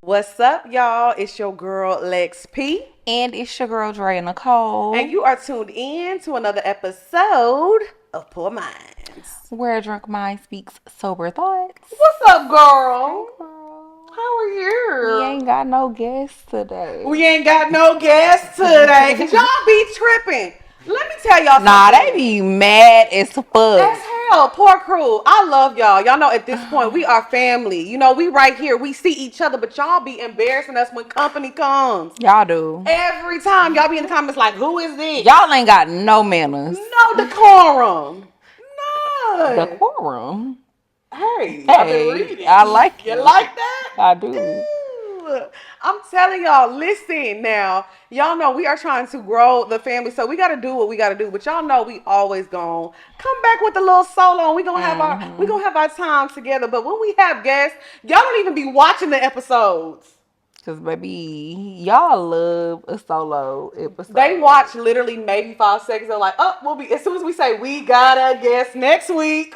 What's up, y'all? It's your girl, Lex P. And it's your girl, Drea Nicole. And you are tuned in to another episode of Poor Minds. Where a drunk mind speaks sober thoughts. What's up, girl? Hey, girl. How are you? We ain't got no guests today. We ain't got no guests today. Cause y'all be tripping. Let me tell y'all something. Nah, they be mad as fuck. As hell. Poor crew. I love y'all. Y'all know at this point we are family. You know, we right here. We see each other, but y'all be embarrassing us when company comes. Y'all do. Every time y'all be in the comments like, who is this? Y'all ain't got no manners. No decorum. None. Decorum. Hey, I've been reading. I like You it. like that? I do. Ew. I'm telling y'all, listen now. Y'all know we are trying to grow the family, so we got to do what we got to do. But y'all know we always gonna come back with a little solo, and we gonna have our time together. But when we have guests, y'all don't even be watching the episodes. Cause baby, y'all love a solo episode. They watch literally maybe 5 seconds. They're like, oh, we'll be, as soon as we say we got a guest next week,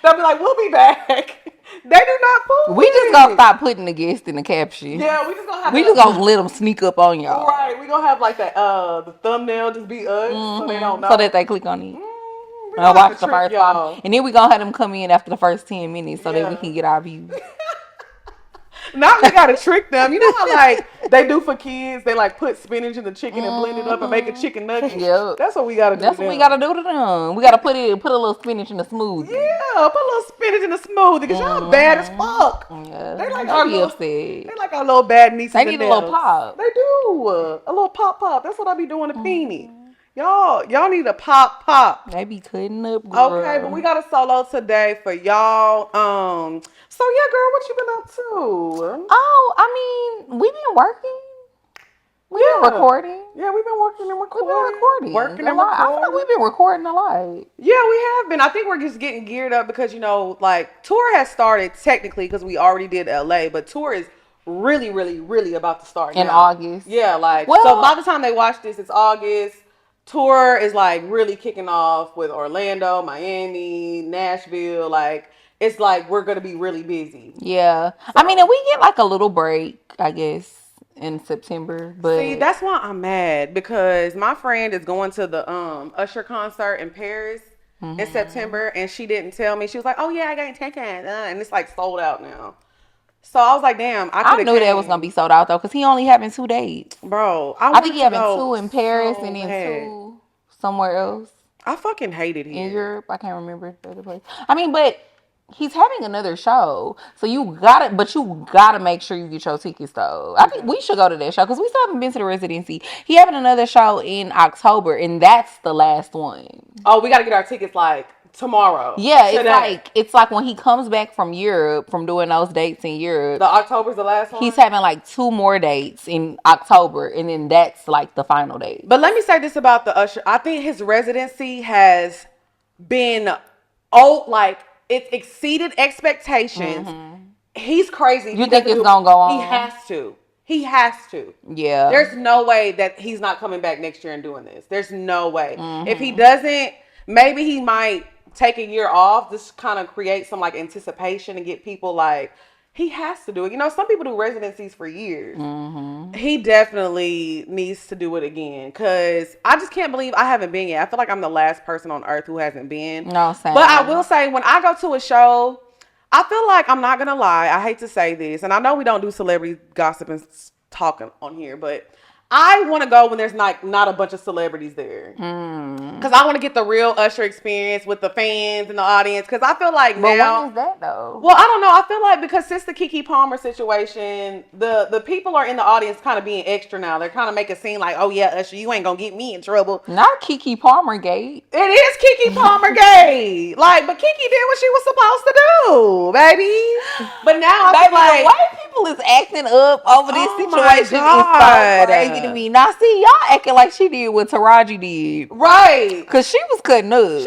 they'll be like, we'll be back. They do not fool. We just gonna stop putting the guest in the caption. Yeah, we just gonna have. We just gonna let them sneak up on y'all. Right, we gonna have like that. The thumbnail just be us, so they don't know. So that they click on it. Watch the first time, and then we gonna have them come in after the first 10 minutes so that we can get our views. Now we gotta trick them. You know how like they do for kids? They like put spinach in the chicken and blend it up and make a chicken nugget. Yep. That's what we gotta do. That's what we gotta do to them. We gotta put a little spinach in the smoothie. Yeah, put a little spinach in the smoothie because y'all bad as fuck. Yeah, They like our little upset. They like our little bad nieces. They need a little pop. They do a little pop. That's what I be doing to Peony. Y'all need a pop. They be cutting up, girl. Okay, but we got a solo today for y'all. So yeah, girl, what you been up to? Oh, I mean, we've been working. We've been recording. Yeah, we've been working and recording. We've been recording. Working a and lot. recording. I feel like we've been recording a lot. Yeah, we have been. I think we're just getting geared up because, you know, like, tour has started technically because we already did LA, but tour is really about to start in now. August. Yeah, like, so by the time they watch this, it's August. Tour is like really kicking off with Orlando, Miami, Nashville. Like, it's like we're gonna be really busy. Yeah, so. I mean, and we get like a little break, I guess, in September. But see, that's why I'm mad because my friend is going to the Usher concert in Paris in September, and she didn't tell me. She was like, "Oh yeah, I got tickets," and it's like sold out now. So I was like, damn, I knew that was going to be sold out, though, because he only having 2 dates. Bro, I think he having 2 in Paris and then 2 somewhere else. I fucking hated him. In Europe, I can't remember the other place. I mean, but he's having another show. So you gotta make sure you get your tickets, though. I think we should go to that show, because we still haven't been to the residency. He having another show in October, and that's the last one. Oh, we got to get our tickets, like, tomorrow. Yeah, it's like when he comes back from Europe, from doing those dates in Europe. The October's the last one? He's having like 2 more dates in October, and then that's like the final date. But let me say this about the Usher. I think his residency has been, like, it's exceeded expectations. He's crazy. You think it's going to go on? He has to. Yeah. There's no way that he's not coming back next year and doing this. There's no way. If he doesn't, maybe he might take a year off, just kind of create some like anticipation and get people like, he has to do it. You know, some people do residencies for years. He definitely needs to do it again, because I just can't believe I haven't been yet. I feel like I'm the last person on earth who hasn't been. No, same. But I will say, when I go to a show, I feel like, I'm not gonna lie, I hate to say this, and I know we don't do celebrity gossip and talking on here, but I want to go when there's not a bunch of celebrities there. Because I want to get the real Usher experience with the fans and the audience. Because I feel like but now... when is that, though? Well, I don't know. I feel like because since the Keke Palmer situation, the people are in the audience kind of being extra now. They're kind of making it seem like, oh yeah, Usher, you ain't going to get me in trouble. Not Keke Palmer gate. It is Keke Palmer gate. Like, but Keke did what she was supposed to do, baby. But now I feel like... the way people is acting up over this situation is so crazy to me. Now, see, y'all acting like she did what Taraji did. Right. Because she was cutting up.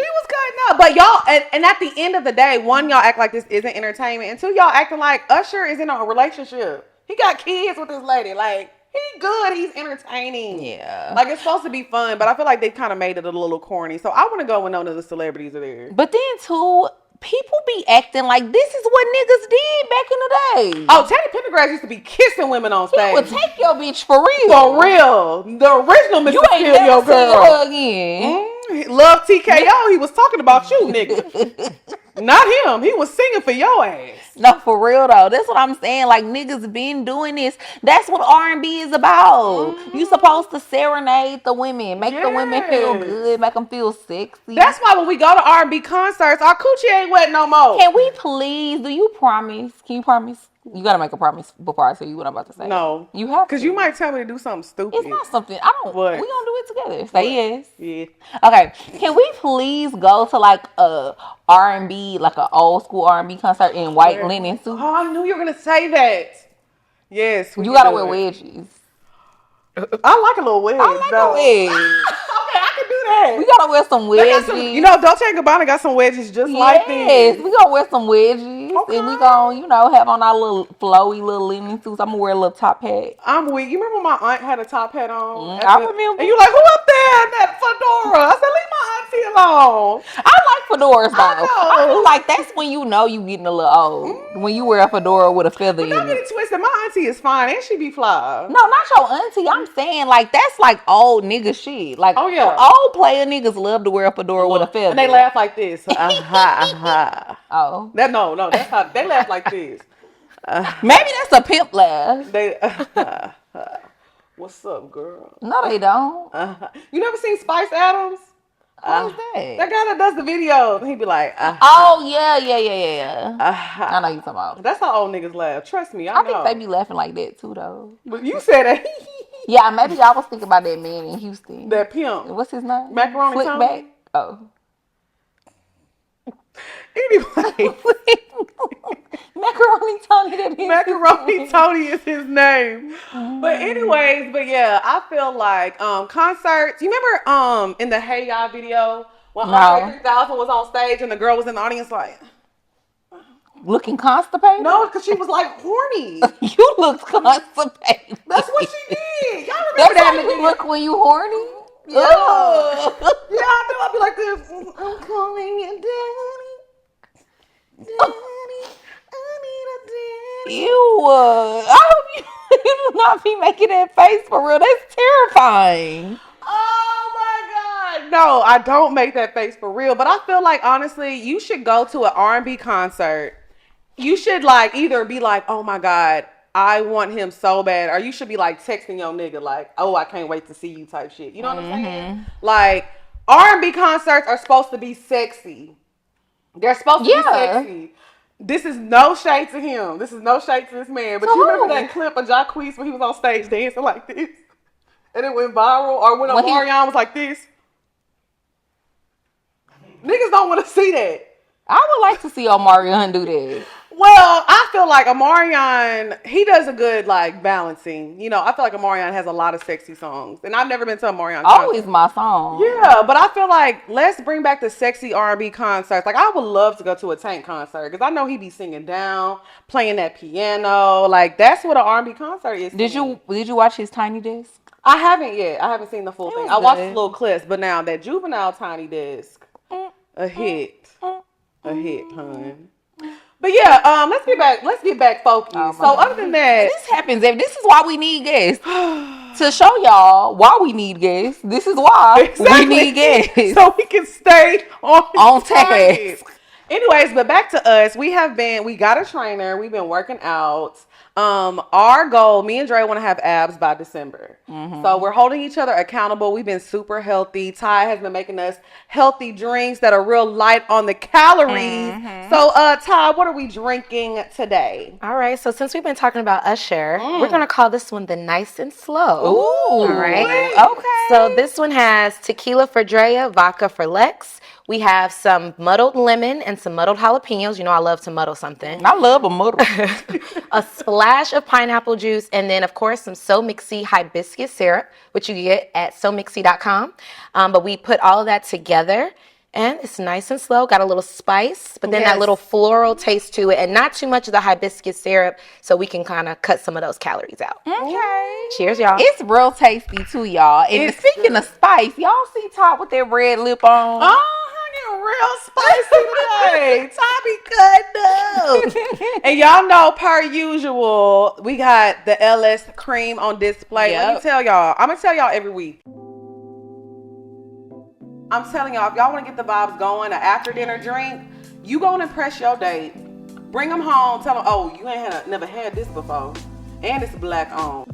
But y'all, and at the end of the day, 1, y'all act like this isn't entertainment. And 2, y'all acting like Usher is in a relationship. He got kids with this lady. Like, he good. He's entertaining. Yeah. Like, it's supposed to be fun, but I feel like they kind of made it a little corny. So I want to go when none of the celebrities are there. But then, too, people be acting like this is what niggas did back in the day. Oh, Teddy Pendergrass used to be kissing women on stage. He would take your bitch for real. For real. The original Mr. You ain't Kill never Your seen Girl. her again. Love TKO. He was talking about you, nigga. Not him. He was singing for your ass. No, for real though. That's what I'm saying. Like niggas been doing this. That's what R&B is about. You supposed to serenade the women, make the women feel good, make them feel sexy. That's why when we go to R&B concerts, our coochie ain't wet no more. Can we please? Do you promise? Can you promise? You gotta make a promise before I tell you what I'm about to say. No, you have because you might tell me to do something stupid. It's not something I don't. What? We gonna do it together. Say yes. Yeah. Okay. Can we please go to like a R&B, like an old school R&B concert in white linen suits? Oh, I knew you were gonna say that. Yes. You gotta wear wedges. I like a little wedge. I like a wedge. Okay, I can do that. We gotta wear some wedges. You know, Dolce & Gabbana got some wedges just like this. Yes, we gonna wear some wedges. Okay. And we gonna, you know, have on our little flowy little linen suits. I'm gonna wear a little top hat. I'm weak. You remember my aunt had a top hat on? I remember. And you like, who up there in that fedora? I said, leave my auntie alone. I like fedoras though. I feel like that's when you know you getting a little old. When you wear a fedora with a feather in it. Don't get it twisted. My auntie is fine and she be fly. No, not your auntie. I'm saying like that's like old nigga shit. Like old player niggas love to wear a fedora with a feather. And they laugh like this. Oh. No, that's how they laugh like this. Maybe that's a pimp laugh. They what's up, girl? No, they don't. You never seen Spice Adams? Who's that? That guy that does the videos. He be like, oh yeah. I know you talking about. That's how old niggas laugh. Trust me, I know. think they be laughing like that too, though. But you said that. Yeah, maybe I was thinking about that man in Houston. That pimp. What's his name? Macaroni Tony. Back. Oh. Anyway. Macaroni Tony. Macaroni Tony is his name. But anyways, yeah, I feel like concerts. You remember in the Hey Ya video when Andre 3000 was on stage and the girl was in the audience like looking constipated? No, because she was like horny. You looked constipated. That's what she did. Y'all remember that? How you look when you horny? Yeah. Yeah, I know. I'll be like this. I'm calling you daddy. Daddy, I need a daddy. I hope you do not be making that face for real. That's terrifying. Oh my God. No, I don't make that face for real. But I feel like, honestly, you should go to an R&B concert. You should like either be like, oh my God, I want him so bad. Or you should be like texting your nigga like, oh, I can't wait to see you type shit. You know what I'm saying? Like R&B concerts are supposed to be sexy. They're supposed to be sexy. This is no shade to him. This is no shade to this man. But you remember that clip of Jacquees when he was on stage dancing like this? And it went viral? Or when Omarion was like this? Niggas don't want to see that. I would like to see Omarion do that. Well, I feel like Omarion, he does a good like balancing. You know, I feel like Omarion has a lot of sexy songs. And I've never been to Omarion concert. Always my song. Yeah, but I feel like let's bring back the sexy R&B concerts. Like I would love to go to a Tank concert because I know he be singing down, playing that piano. Like that's what an R&B concert is. Did you watch his Tiny Desk? I haven't yet. I haven't seen the full thing. I watched little clips, but now that Juvenile Tiny Desk, a hit, hun. But yeah, let's get back focused. So other than that, this happens. This is why we need guests to show y'all why we need guests. This is why we need guests so we can stay on task. Anyways, but back to us. We got a trainer. We've been working out. Our goal, me and Drea want to have abs by December. So we're holding each other accountable. We've been super healthy. Ty has been making us healthy drinks that are real light on the calories. So, Ty, what are we drinking today? All right. So since we've been talking about Usher, we're going to call this one the Nice and Slow. Ooh. All right. Okay. So this one has tequila for Drea, vodka for Lex. We have some muddled lemon and some muddled jalapenos. You know I love to muddle something. I love a muddle. A splash of pineapple juice, and then, of course, some So Mixy hibiscus syrup, which you get at SoMixy.com. But we put all of that together, and it's nice and slow. Got a little spice, but then that little floral taste to it, and not too much of the hibiscus syrup, so we can kind of cut some of those calories out. Okay. Cheers, y'all. It's real tasty, too, y'all. And speaking of spice, y'all see Todd with that red lip on? Oh, honey, real spicy today. Tommy cutting up. And y'all know, per usual, we got the LS cream on display. Let me tell y'all. I'm going to tell y'all every week. I'm telling y'all, if y'all want to get the vibes going, an after dinner drink, you go and impress your date. Bring them home. Tell them, oh, you ain't never had this before. And it's black on.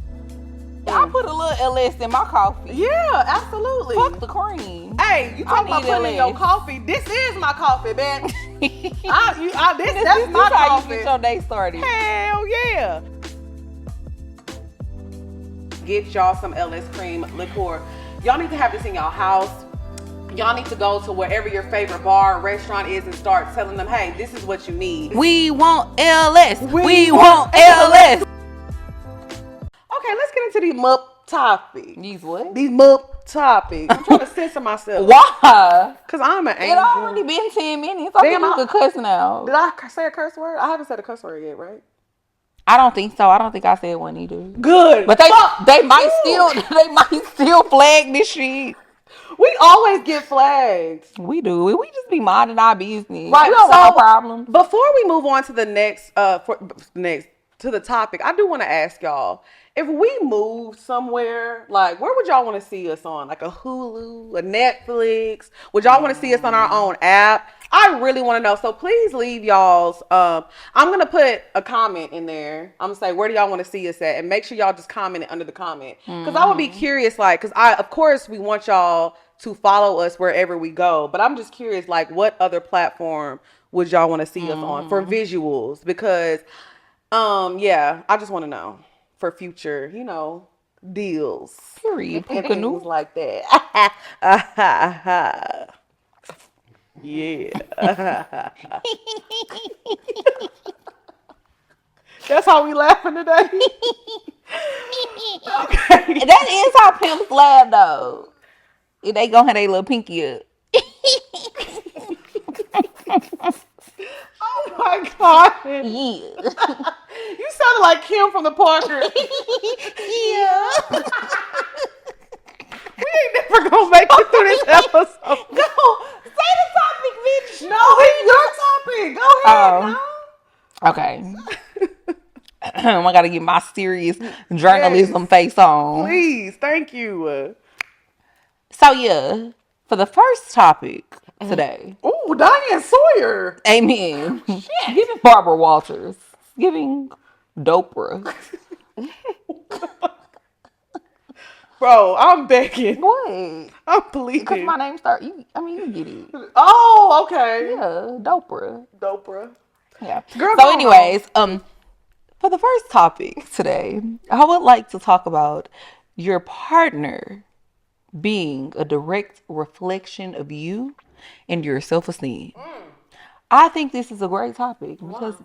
I put a little LS in my coffee. Yeah, absolutely. Fuck the cream. Hey, you talking about putting in your coffee? This is my coffee, man. That's my how coffee. You get your day started. Hell yeah. Get y'all some LS cream liqueur. Y'all need to have this in y'all house. Y'all need to go to wherever your favorite bar or restaurant is and start telling them, hey, this is what you need. We want LS. We want LS. Okay, let's get into these mup topics. These what? These mup topics. I'm trying to censor myself. Why? Because I'm an angel. It already been 10 minutes. I think you could cuss now. Did I say a curse word? I haven't said a curse word yet, right? I don't think so. I don't think I said one either. Good. But they might still flag this shit. We always get flags. We do. We just be minding our business. Right. We don't want no problems. Before we move on to the next to the topic, I do want to ask y'all, if we move somewhere, like where would y'all want to see us on? Like a Hulu, a Netflix? Would y'all want to see us on our own app? I really want to know. So please leave y'all's. I'm gonna put a comment in there. I'm gonna say, where do y'all want to see us at? And make sure y'all just comment it under the comment. Because I would be curious, like, because of course we want y'all to follow us wherever we go. But I'm just curious, like, what other platform would y'all want to see us on for visuals? Because, yeah, I just want to know for future, deals. Period. And things like that. Yeah. That's how we laughing today. Okay. That is how pimps laugh, though. If they gonna have their little pinky up. Oh my God. Yeah. You sounded like Kim from the Parker. Yeah. We ain't never gonna make it through this episode. Go. Say the topic, bitch. No, it's your topic. Go ahead. No. Okay. I gotta get my serious journalism face on. Please, thank you. So yeah, for the first topic today. Ooh, Diane Sawyer. Amen. Giving Barbara Walters. Giving Dopra. Bro, I'm begging. What? I'm pleading. Because my name starts. You get it. Oh, okay. Yeah, Dopra. Dopra. Yeah. Girl, so, anyways, for the first topic today, I would like to talk about your partner being a direct reflection of you and your self-esteem. I think this is a great topic because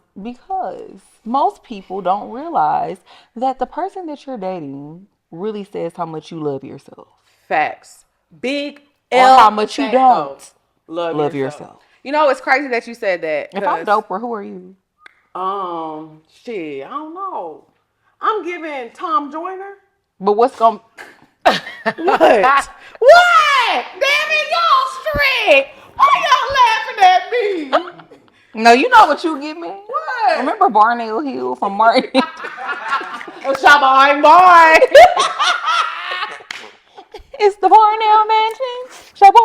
most people don't realize that the person that you're dating really says how much you love yourself. Facts. Big Or L. how much you don't love yourself. You know, it's crazy that you said that. If I'm Dopra, who are you? Shit, I don't know. I'm giving Tom Joyner. But what's going What? What? Damn it, y'all strict. Why y'all laughing at me? No, you know what you give me? What? Remember Barnell Hill from Martin? Shabba boy. It's the Barnell Mansion. Shabba.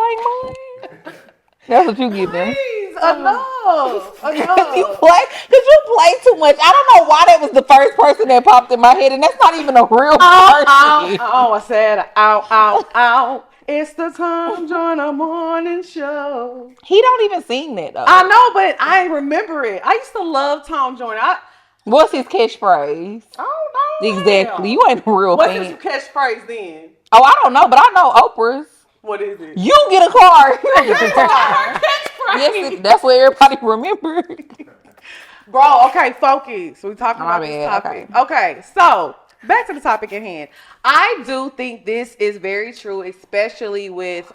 That's what you give me. Please, enough. You play too much. I don't know why that was the first person that popped in my head, and that's not even a real person. I said, ow. It's the Tom Joyner Morning Show. He don't even sing that though. I know, but I remember it. I used to love Tom Joyner. What's his catchphrase? I don't know. Exactly. You ain't a real What's fan. his catchphrase then? Oh, I don't know, but I know Oprah's. What is it? You get a car. You get a car. Catchphrase. Yes, that's what everybody remembers. Bro, okay, focus. We talking about this bad. topic. Okay, so back to the topic at hand. I do think this is very true, especially with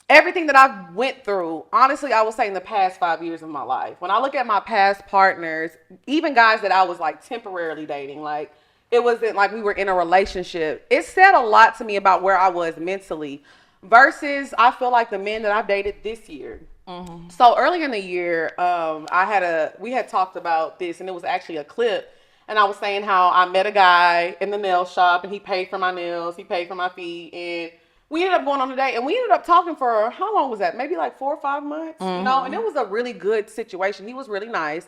everything that I've went through. Honestly, I would say in the past 5 years of my life. When I look at my past partners, even guys that I was like temporarily dating, like it wasn't like we were in a relationship. It said a lot to me about where I was mentally. versus I feel like the men that I've dated this year. So earlier in the year, we had talked about this, and it was actually a clip, and I was saying how I met a guy in the nail shop, and he paid for my nails, he paid for my feet, and we ended up going on a date, and we ended up talking for, how long was that? Maybe like 4 or 5 months, you know, and it was a really good situation. He was really nice.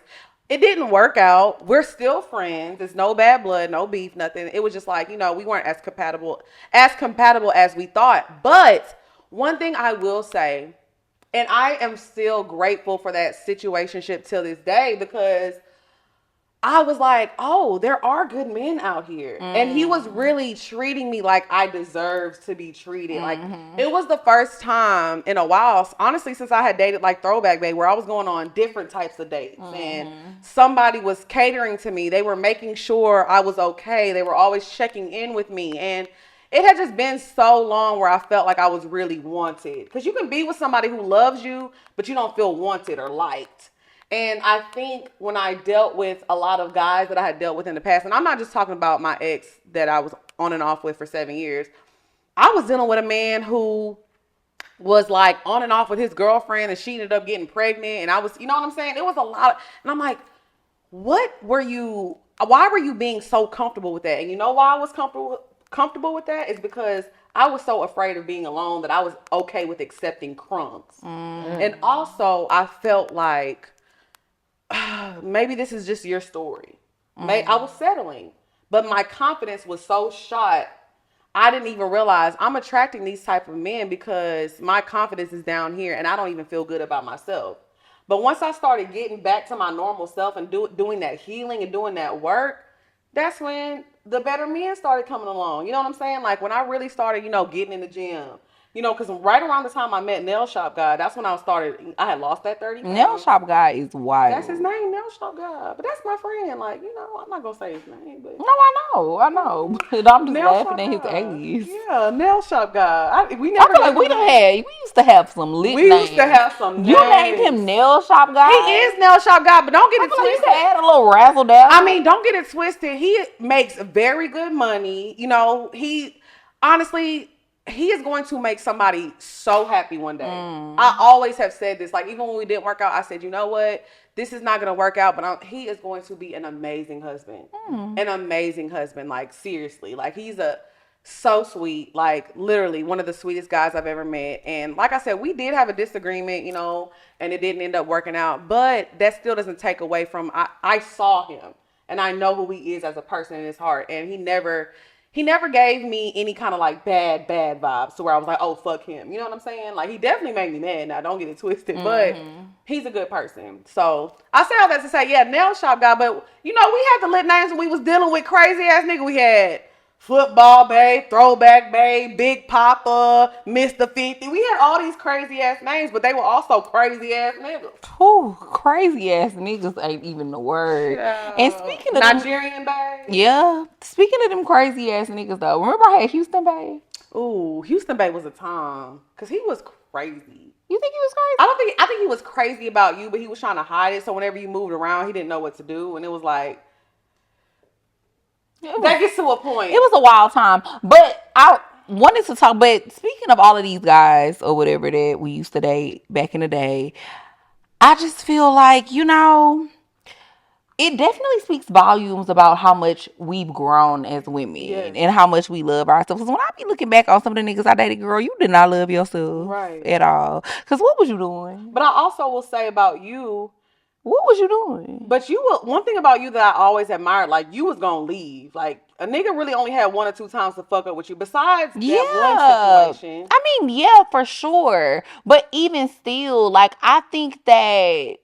It didn't work out. We're still friends. There's no bad blood, no beef, nothing. It was just like, you know, we weren't as compatible as we thought. But one thing I will say, and I am still grateful for that situationship till this day, because I was like, oh, there are good men out here. And he was really treating me like I deserved to be treated. Like, it was the first time in a while, honestly, since I had dated like Throwback Babe, where I was going on different types of dates. And somebody was catering to me. They were making sure I was okay. They were always checking in with me. And it had just been so long where I felt like I was really wanted. Because you can be with somebody who loves you, but you don't feel wanted or liked. And I think when I dealt with a lot of guys that I had dealt with in the past, and I'm not just talking about my ex that I was on and off with for 7 years. I was dealing with a man who was like on and off with his girlfriend, and she ended up getting pregnant. And I was, you know what I'm saying? It was a lot. And I'm like, why were you being so comfortable with that? And you know why I was comfortable with that? Is because I was so afraid of being alone that I was okay with accepting crumbs. And also I felt like, maybe this is just your story. I was settling, but my confidence was so shot. I didn't even realize I'm attracting these type of men because my confidence is down here and I don't even feel good about myself. But once I started getting back to my normal self and doing that healing and doing that work, that's when the better men started coming along. You know what I'm saying? Like when I really started, you know, getting in the gym. You know, because right around the time I met Nail Shop Guy, that's when I had lost that 30 pounds. Nail Shop Guy is wild. That's his name, Nail Shop Guy. But that's my friend. Like, you know, I'm not going to say his name. But no, I know. But I'm just Nail laughing at his alias. Yeah, Nail Shop Guy. I feel like we used to have some lit names. We used to have some names. You named him Nail Shop Guy? He is Nail Shop Guy, but don't get it twisted. You could add a little razzle dazzle. I mean, don't get it twisted. He makes very good money. You know, honestly, he is going to make somebody so happy one day. I always have said this. Like, even when we didn't work out, I said, you know what? This is not going to work out, but he is going to be an amazing husband. An amazing husband. Like, seriously. Like, he's so sweet. Like, literally one of the sweetest guys I've ever met. And like I said, we did have a disagreement, you know, and it didn't end up working out. But that still doesn't take away from, I saw him. And I know who he is as a person in his heart. And he never gave me any kind of like bad vibes to where I was like, oh, fuck him. You know what I'm saying? Like, he definitely made me mad. Now, don't get it twisted, but he's a good person. So I say all that to say, yeah, Nail Shop Guy. But, you know, we had the lit names when we was dealing with crazy ass nigga. We had Football Babe, Throwback Babe, Big Papa, Mr. 50. We had all these crazy ass names, but they were also crazy ass niggas. Ooh, crazy ass niggas ain't even the word. Yeah. And speaking of Nigerian Babe. Yeah. Speaking of them crazy ass niggas though, remember I had Houston Babe? Ooh, Houston Babe was a time. Cause he was crazy. You think he was crazy? I think he was crazy about you, but he was trying to hide it. So whenever you moved around, he didn't know what to do. And it was like, that gets to a point. It was a wild time. But I wanted to talk, but speaking of all of these guys or whatever that we used to date back in the day, I just feel like, you know, it definitely speaks volumes about how much we've grown as women and how much we love ourselves. When I be looking back on some of the niggas I dated, girl, you did not love yourself at all. Because what was you doing? But I also will say about you, what was you doing? But one thing about you that I always admired, like, you was gonna leave. Like, a nigga really only had 1 or 2 times to fuck up with you. Besides that one situation. I mean, yeah, for sure. But even still, like, I think that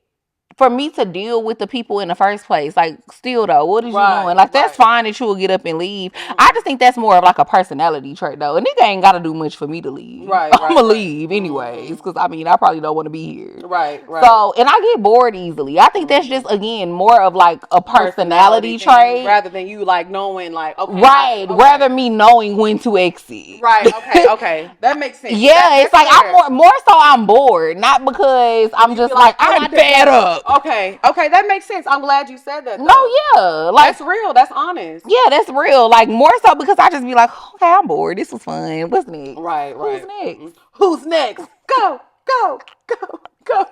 for me to deal with the people in the first place, like, still though, what is you doing? Like, that's fine that you will get up and leave. I just think that's more of like a personality trait though. A nigga ain't gotta do much for me to leave. I'ma leave anyways, because I mean, I probably don't want to be here. So, and I get bored easily. I think that's just, again, more of like a personality trait rather than you like knowing, like, rather me knowing when to exit. Okay, that makes sense. Yeah, it's like I'm more so I'm bored, not because I'm just like I'm fed up. Okay, that makes sense. I'm glad you said that though. No, yeah, like, that's real. That's honest. Yeah, that's real. Like, more so because I just be like, okay, I'm bored. This was fun. What's next? Right. Who's next? Who's next? Go, go, go, go.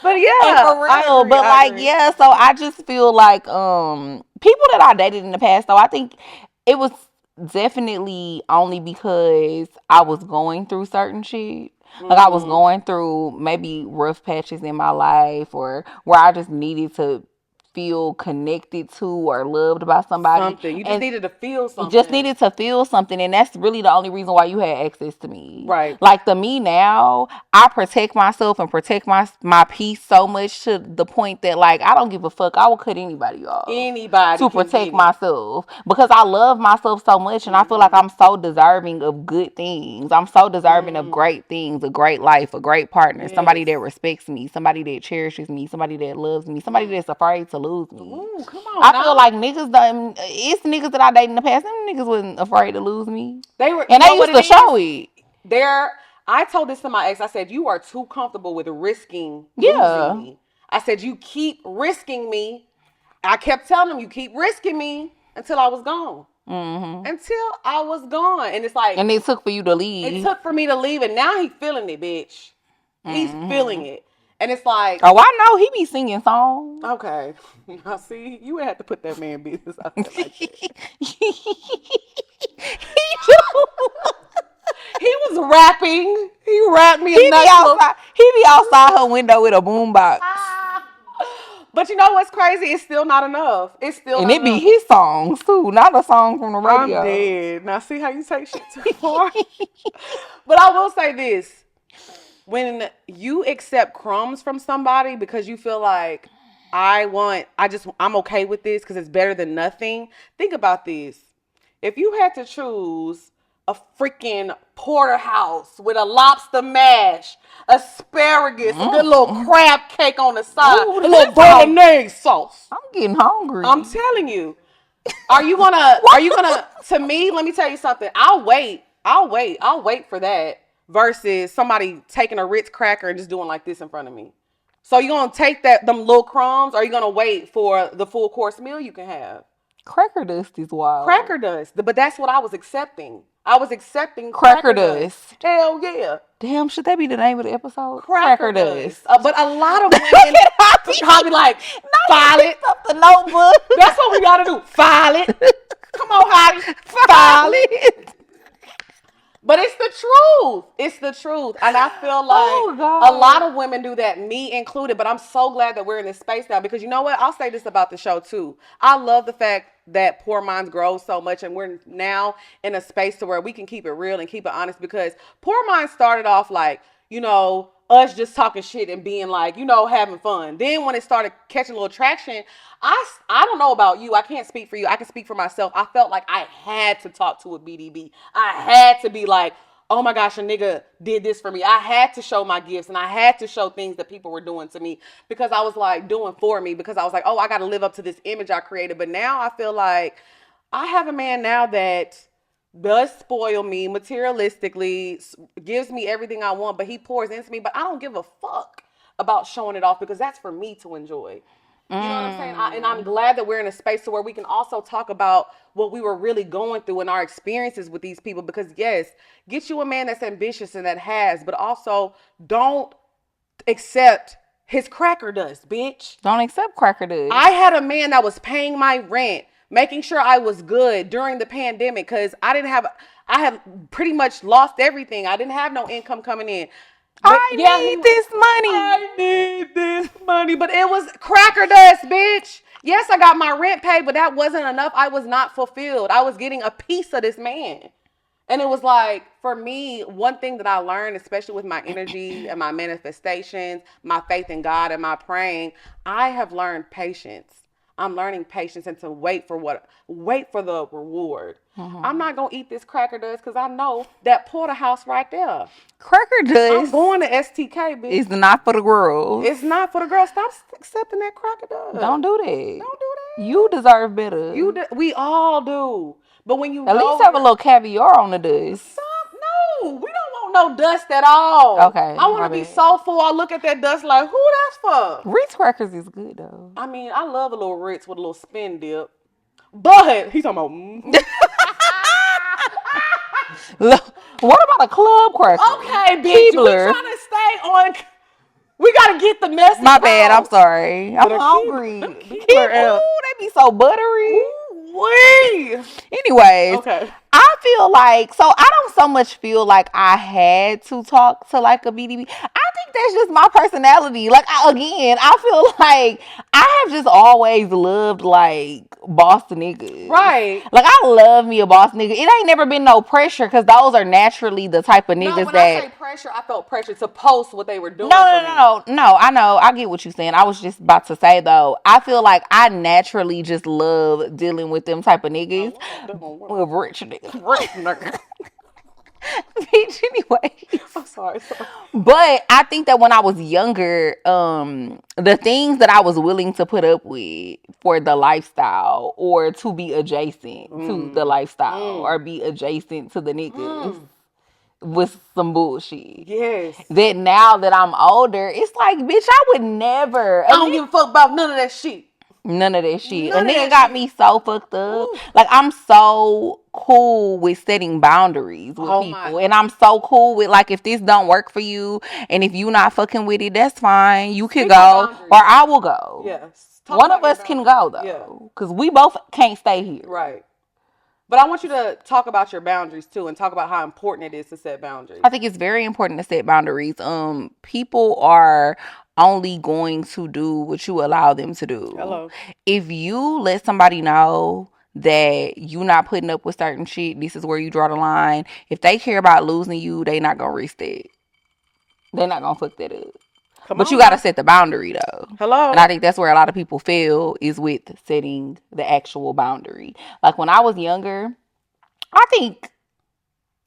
But yeah, And for real, but like, yeah, so I just feel like people that I dated in the past, though, I think it was definitely only because I was going through certain shit. Like I was going through maybe rough patches in my life, or where I just needed to feel connected to or loved by somebody. Something. You just needed to feel something. Just needed to feel something, and that's really the only reason why you had access to me. Right. Like the me now, I protect myself and protect my peace so much to the point that like I don't give a fuck. I will cut anybody off. Anybody To protect myself, because I love myself so much, and I feel like I'm so deserving of good things. I'm so deserving of great things, a great life, a great partner, somebody that respects me, somebody that cherishes me, somebody that loves me, somebody that's afraid to lose me. Ooh, come on. I feel like niggas done. It's niggas that I dated in the past. Them niggas wasn't afraid to lose me. They were, and they used to show it. I told this to my ex. I said, "You are too comfortable with risking losing me." I said, "You keep risking me." I kept telling him, "You keep risking me until I was gone." Until I was gone, and it's like, and it took for you to leave. It took for me to leave, and now he's feeling it, bitch. He's feeling it. And it's like, oh, I know he be singing songs. Okay, now see, you would have to put that man business out there like that. He was rapping. He rapped me. He be outside her window with a boombox. But you know what's crazy? It's still not enough. It's still, and it be his songs too, not a song from the radio. I'm dead. Now see how you take shit too far. But I will say this. When you accept crumbs from somebody because you feel like I'm okay with this because it's better than nothing. Think about this. If you had to choose a freaking porterhouse with a lobster mash, asparagus, a good little crab cake on the side, a little bolognese sauce. I'm getting hungry. I'm telling you. Are you gonna, to me, let me tell you something. I'll wait for that. Versus somebody taking a Ritz cracker and just doing like this in front of me. So you gonna take them little crumbs, or are you gonna wait for the full course meal you can have? Cracker dust is wild. Cracker dust, but that's what I was accepting. I was accepting cracker dust. Hell yeah! Damn, should that be the name of the episode? Cracker dust. But a lot of women probably like file it. The notebook. That's what we gotta do. File it. Come on, Hottie. File it. But it's the truth. It's the truth. And I feel like a lot of women do that, me included. But I'm so glad that we're in this space now. Because you know what? I'll say this about the show, too. I love the fact that Poor Minds grow so much. And we're now in a space to where we can keep it real and keep it honest. Because Poor Minds started off like, you know, us just talking shit and being like, you know, having fun. Then when it started catching a little traction, I don't know about you. I can't speak for you. I can speak for myself. I felt like I had to talk to a BDB. I had to be like, oh my gosh, a nigga did this for me. I had to show my gifts and I had to show things that people were doing to me because I was like doing for me because I was like, oh, I got to live up to this image I created. But now I feel like I have a man now that does spoil me materialistically, gives me everything I want, but he pours into me. But I don't give a fuck about showing it off because that's for me to enjoy. You know what I'm saying? And I'm glad that we're in a space to where we can also talk about what we were really going through and our experiences with these people. Because yes, get you a man that's ambitious and that has, but also don't accept his cracker dust, bitch. Don't accept cracker dust. I had a man that was paying my rent, making sure I was good during the pandemic because I had pretty much lost everything. I didn't have no income coming in. But I need this money. But it was cracker dust, bitch. Yes, I got my rent paid, but that wasn't enough. I was not fulfilled. I was getting a piece of this man. And it was like, for me, one thing that I learned, especially with my energy and my manifestations, my faith in God and my praying, I have learned patience. I'm learning patience and to wait for the reward. Mm-hmm. I'm not going to eat this cracker dust because I know that porterhouse right there. Cracker dust. I'm going to STK, bitch. It's not for the girls. It's not for the girls. Stop accepting that cracker dust. Don't do that. Don't do that. You deserve better. We all do. But when you at least have a little caviar on the dust. No, we don't want no dust at all. Okay. I want to be so full. I look at that dust like, who that's for? Ritz crackers is good though. I mean, I love a little Ritz with a little spin dip. But he's talking about What about a club cracker? Okay, bitch. We Keebler. trying to stay on. We gotta get the message. My bad. I'm out. sorry. I'm hungry. Ooh, they be so buttery. Wee. Anyways, Okay. I feel like, so I don't so much feel like I had to talk to like a BDB. I think that's just my personality. Like, I feel like I have just always loved like boss niggas. Right. Like, I love me a boss nigga. It ain't never been no pressure because those are naturally the type of niggas when that. I say pressure, I felt pressure to post what they were doing. No. I know. I get what you're saying. I was just about to say though, I feel like I naturally just love dealing with them type of niggas. With rich niggas. Bitch, anyway. I'm sorry. But I think that when I was younger, the things that I was willing to put up with for the lifestyle or to be adjacent to the lifestyle or be adjacent to the niggas was some bullshit. Yes. That now that I'm older, it's like, bitch, I would never. I don't give a fuck about none of that shit. None of that shit. A nigga got me so fucked up. Ooh. Like, I'm so cool with setting boundaries with people. And I'm so cool with, like, if this don't work for you and if you not fucking with it, that's fine. You can go or I will go. Yes. One of us can go, though. Because we both can't stay here. Right. But I want you to talk about your boundaries, too, and talk about how important it is to set boundaries. I think it's very important to set boundaries. People are only going to do what you allow them to do. Hello. If you let somebody know that you not putting up with certain shit, this is where you draw the line. If they care about losing you, they not gonna risk that. They're not gonna fuck that up. But you gotta set the boundary though. Hello. And I think that's where a lot of people fail, is with setting the actual boundary. Like when I was younger, I think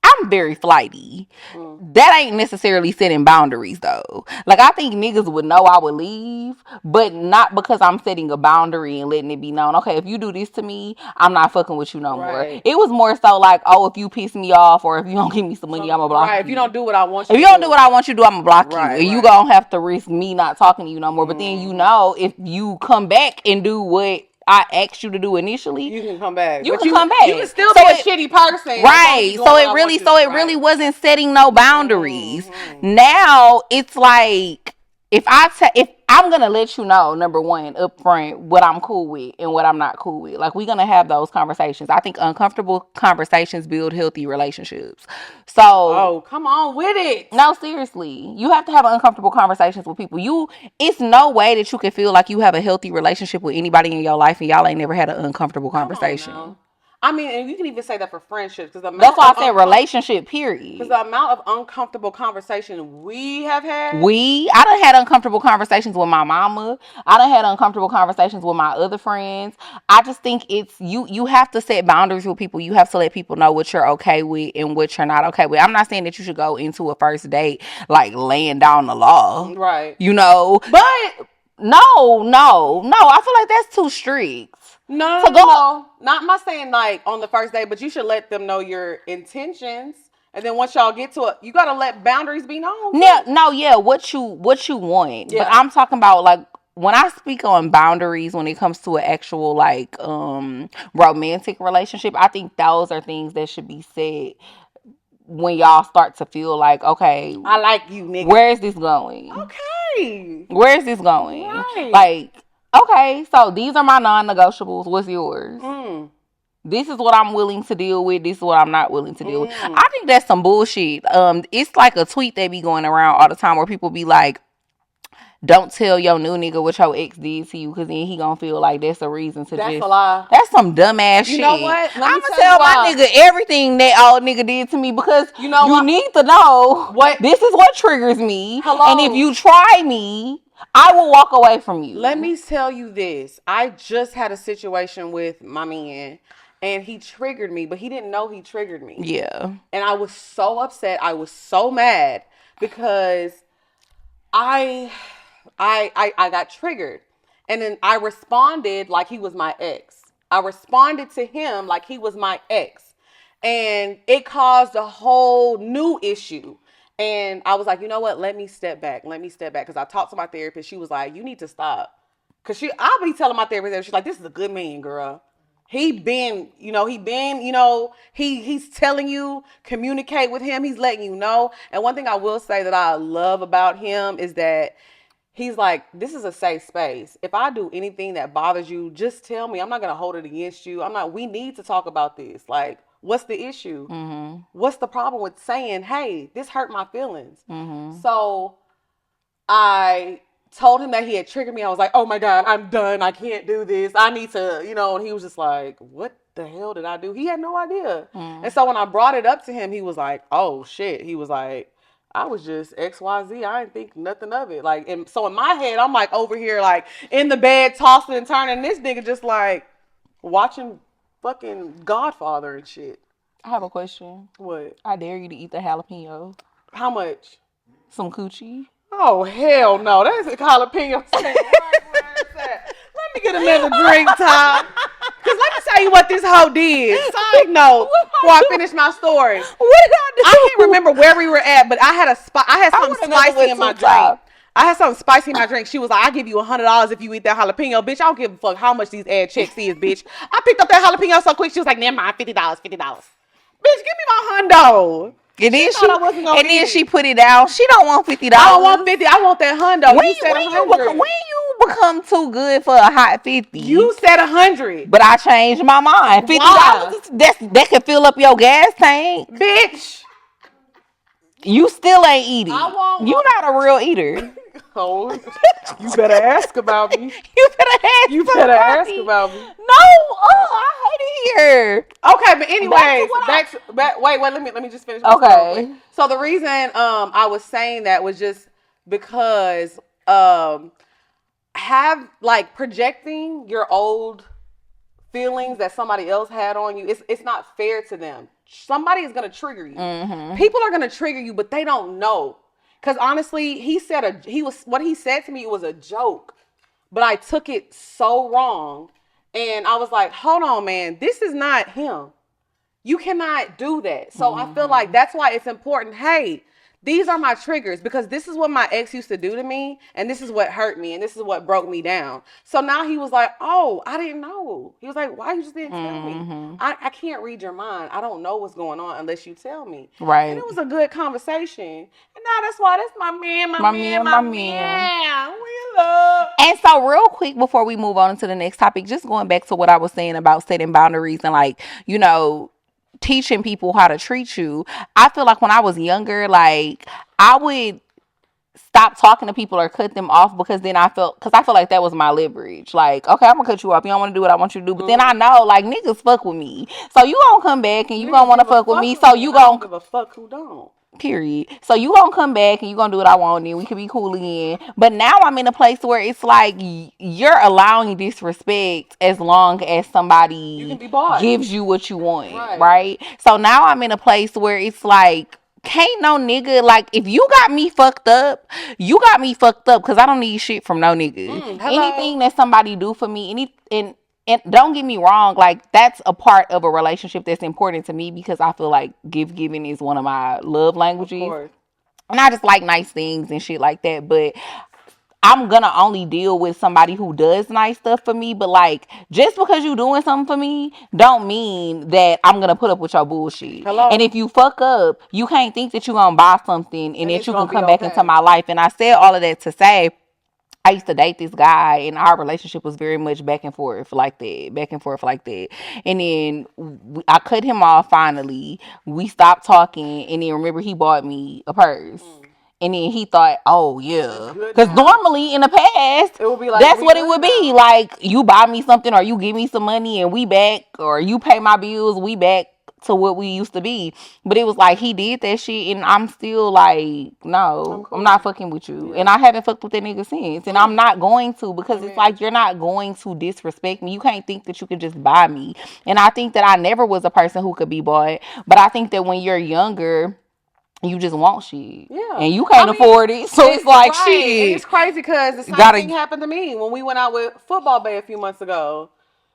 I'm very flighty. That ain't necessarily setting boundaries though. Like, I think niggas would know I would leave, but not because I'm setting a boundary and letting it be known, okay, if you do this to me, I'm not fucking with you no more. It was more so like, oh, if you piss me off or if you don't give me some money, I'm gonna block you. If you don't do what I want you to do. If you don't do what I want you to do, I'm gonna block you. And you gonna have to risk me not talking to you no more. But then you know, if you come back and do what I asked you to do initially, you can come back. You can come back. You can still be a shitty person. Right. So it really wasn't setting no boundaries. Now it's like, if I'm gonna let you know, number one, up front, what I'm cool with and what I'm not cool with. Like, we're gonna have those conversations. I think uncomfortable conversations build healthy relationships. So, oh, come on with it. No, seriously, you have to have uncomfortable conversations with people. It's no way that you can feel like you have a healthy relationship with anybody in your life and y'all ain't never had an uncomfortable conversation. I mean, and you can even say that for friendships, because that's why I said relationship, period. Because the amount of uncomfortable conversation we have had. I done had uncomfortable conversations with my mama. I done had uncomfortable conversations with my other friends. I just think it's, you have to set boundaries with people. You have to let people know what you're okay with and what you're not okay with. I'm not saying that you should go into a first date like laying down the law. Right. You know? But no. I feel like that's too strict. No. Not my saying like on the first day, but you should let them know your intentions, and then once y'all get to it, you gotta let boundaries be known. What you want. Yeah. But I'm talking about, like, when I speak on boundaries when it comes to an actual like romantic relationship, I think those are things that should be said when y'all start to feel like, okay, I like you, nigga. Where is this going? Okay. Where is this going? Right. Like, okay, so these are my non-negotiables. What's yours? This is what I'm willing to deal with. This is what I'm not willing to deal with. I think that's some bullshit. It's like a tweet that be going around all the time where people be like, don't tell your new nigga what your ex did to you, because then he gonna feel like that's a reason to That's a lie. That's some dumbass shit. You know what? I'm gonna tell my nigga everything that old nigga did to me, because you need to know what this is what triggers me. Hello. And if you try me, I will walk away from you. Let me tell you this. I just had a situation with my man, and he triggered me, but he didn't know he triggered me. Yeah. And I was so upset. I was so mad because I got triggered. And then I responded like he was my ex. I responded to him like he was my ex. And it caused a whole new issue. And I was like, you know what? Let me step back. Because I talked to my therapist. She was like, you need to stop. Because I'll be telling my therapist, she's like, this is a good man, girl. he's telling you, communicate with him. He's letting you know. And one thing I will say that I love about him is that he's like, this is a safe space. If I do anything that bothers you, just tell me. I'm not going to hold it against you. We need to talk about this. Like, what's the issue? Mm-hmm. What's the problem with saying, hey, this hurt my feelings? Mm-hmm. So I told him that he had triggered me. I was like, oh my God, I'm done. I can't do this. I need to, and he was just like, what the hell did I do? He had no idea. Mm. And so when I brought it up to him, he was like, oh shit. He was like, I was just XYZ. I didn't think nothing of it. Like, and so in my head, I'm like over here, like in the bed, tossing and turning. And this nigga just like watching fucking Godfather and shit. I have a question. What? I dare you to eat the jalapeno. How much? Some kewchie. Oh, hell no. That's a jalapeno. Let me get another drink, Tom. Because let me tell you what this hoe did. Side note, before I finish my story. What did I do? I can't remember where we were at, but I had something spicy in my drink. I had something spicy in my drink. She was like, I'll give you $100 if you eat that jalapeno. Bitch, I don't give a fuck how much these ad checks is, bitch. I picked up that jalapeno so quick. She was like, never mind, $50. Bitch, give me my hundo. And then she put it down. She don't want $50. I don't want 50. I want that hundo. When you become too good for a hot 50? You said 100. But I changed my mind. $50. That can fill up your gas tank. Bitch. You still ain't eating. You're not a real eater. Oh, you better ask about me. You better ask about me. No, I hate it here. Okay, but anyways, wait. Let me just finish. My story. So the reason I was saying that was just because have like projecting your old feelings that somebody else had on you. It's not fair to them. Somebody is gonna trigger you. Mm-hmm. People are gonna trigger you, but they don't know. Because honestly, what he said to me was a joke, but I took it so wrong. And I was like, hold on, man, this is not him. You cannot do that. So I feel like that's why it's important. Hey, these are my triggers because this is what my ex used to do to me. And this is what hurt me. And this is what broke me down. So now he was like, oh, I didn't know. He was like, why you just didn't tell me? I can't read your mind. I don't know what's going on unless you tell me. Right. And it was a good conversation. And now that's my man. We love. And so real quick before we move on to the next topic, just going back to what I was saying about setting boundaries and like, teaching people how to treat you. I feel like when I was younger, like I would stop talking to people or cut them off because I felt like that was my leverage. Like, okay, I'm gonna cut you off. You don't want to do what I want you to do, but then I know like niggas fuck with me, so you gonna come back and you gonna want to fuck with me. So you gonna give a fuck who don't. Period. So you gonna come back and you gonna do what I want and we can be cool again. But now I'm in a place where it's like you're allowing disrespect as long as somebody gives you what you want, right? So now I'm in a place where it's like can't no nigga, like if you got me fucked up, you got me fucked up because I don't need shit from no nigga. Anything that somebody do for me, and don't get me wrong, like that's a part of a relationship that's important to me because I feel like giving is one of my love languages. And I just like nice things and shit like that. But I'm gonna only deal with somebody who does nice stuff for me. But like just because you doing something for me don't mean that I'm gonna put up with your bullshit. And if you fuck up, you can't think that you're gonna buy something and that you can come back into my life. And I said all of that to say I used to date this guy and our relationship was very much back and forth like that. And then I cut him off finally. We stopped talking and then remember he bought me a purse. And then he thought, oh yeah. Because normally in the past, it would be like, that's what it would be. Like you buy me something or you give me some money and we back, or you pay my bills, we back to what we used to be. But it was like he did that shit and I'm still like, no, I'm not fucking with you. And I haven't fucked with that nigga since. And I'm not going to, because it's like you're not going to disrespect me. You can't think that you could just buy me. And I think that I never was a person who could be bought. But I think that when you're younger, you just want shit. Yeah. And you can't afford it. So it's like shit. It's crazy because the same thing happened to me when we went out with Football Bay a few months ago.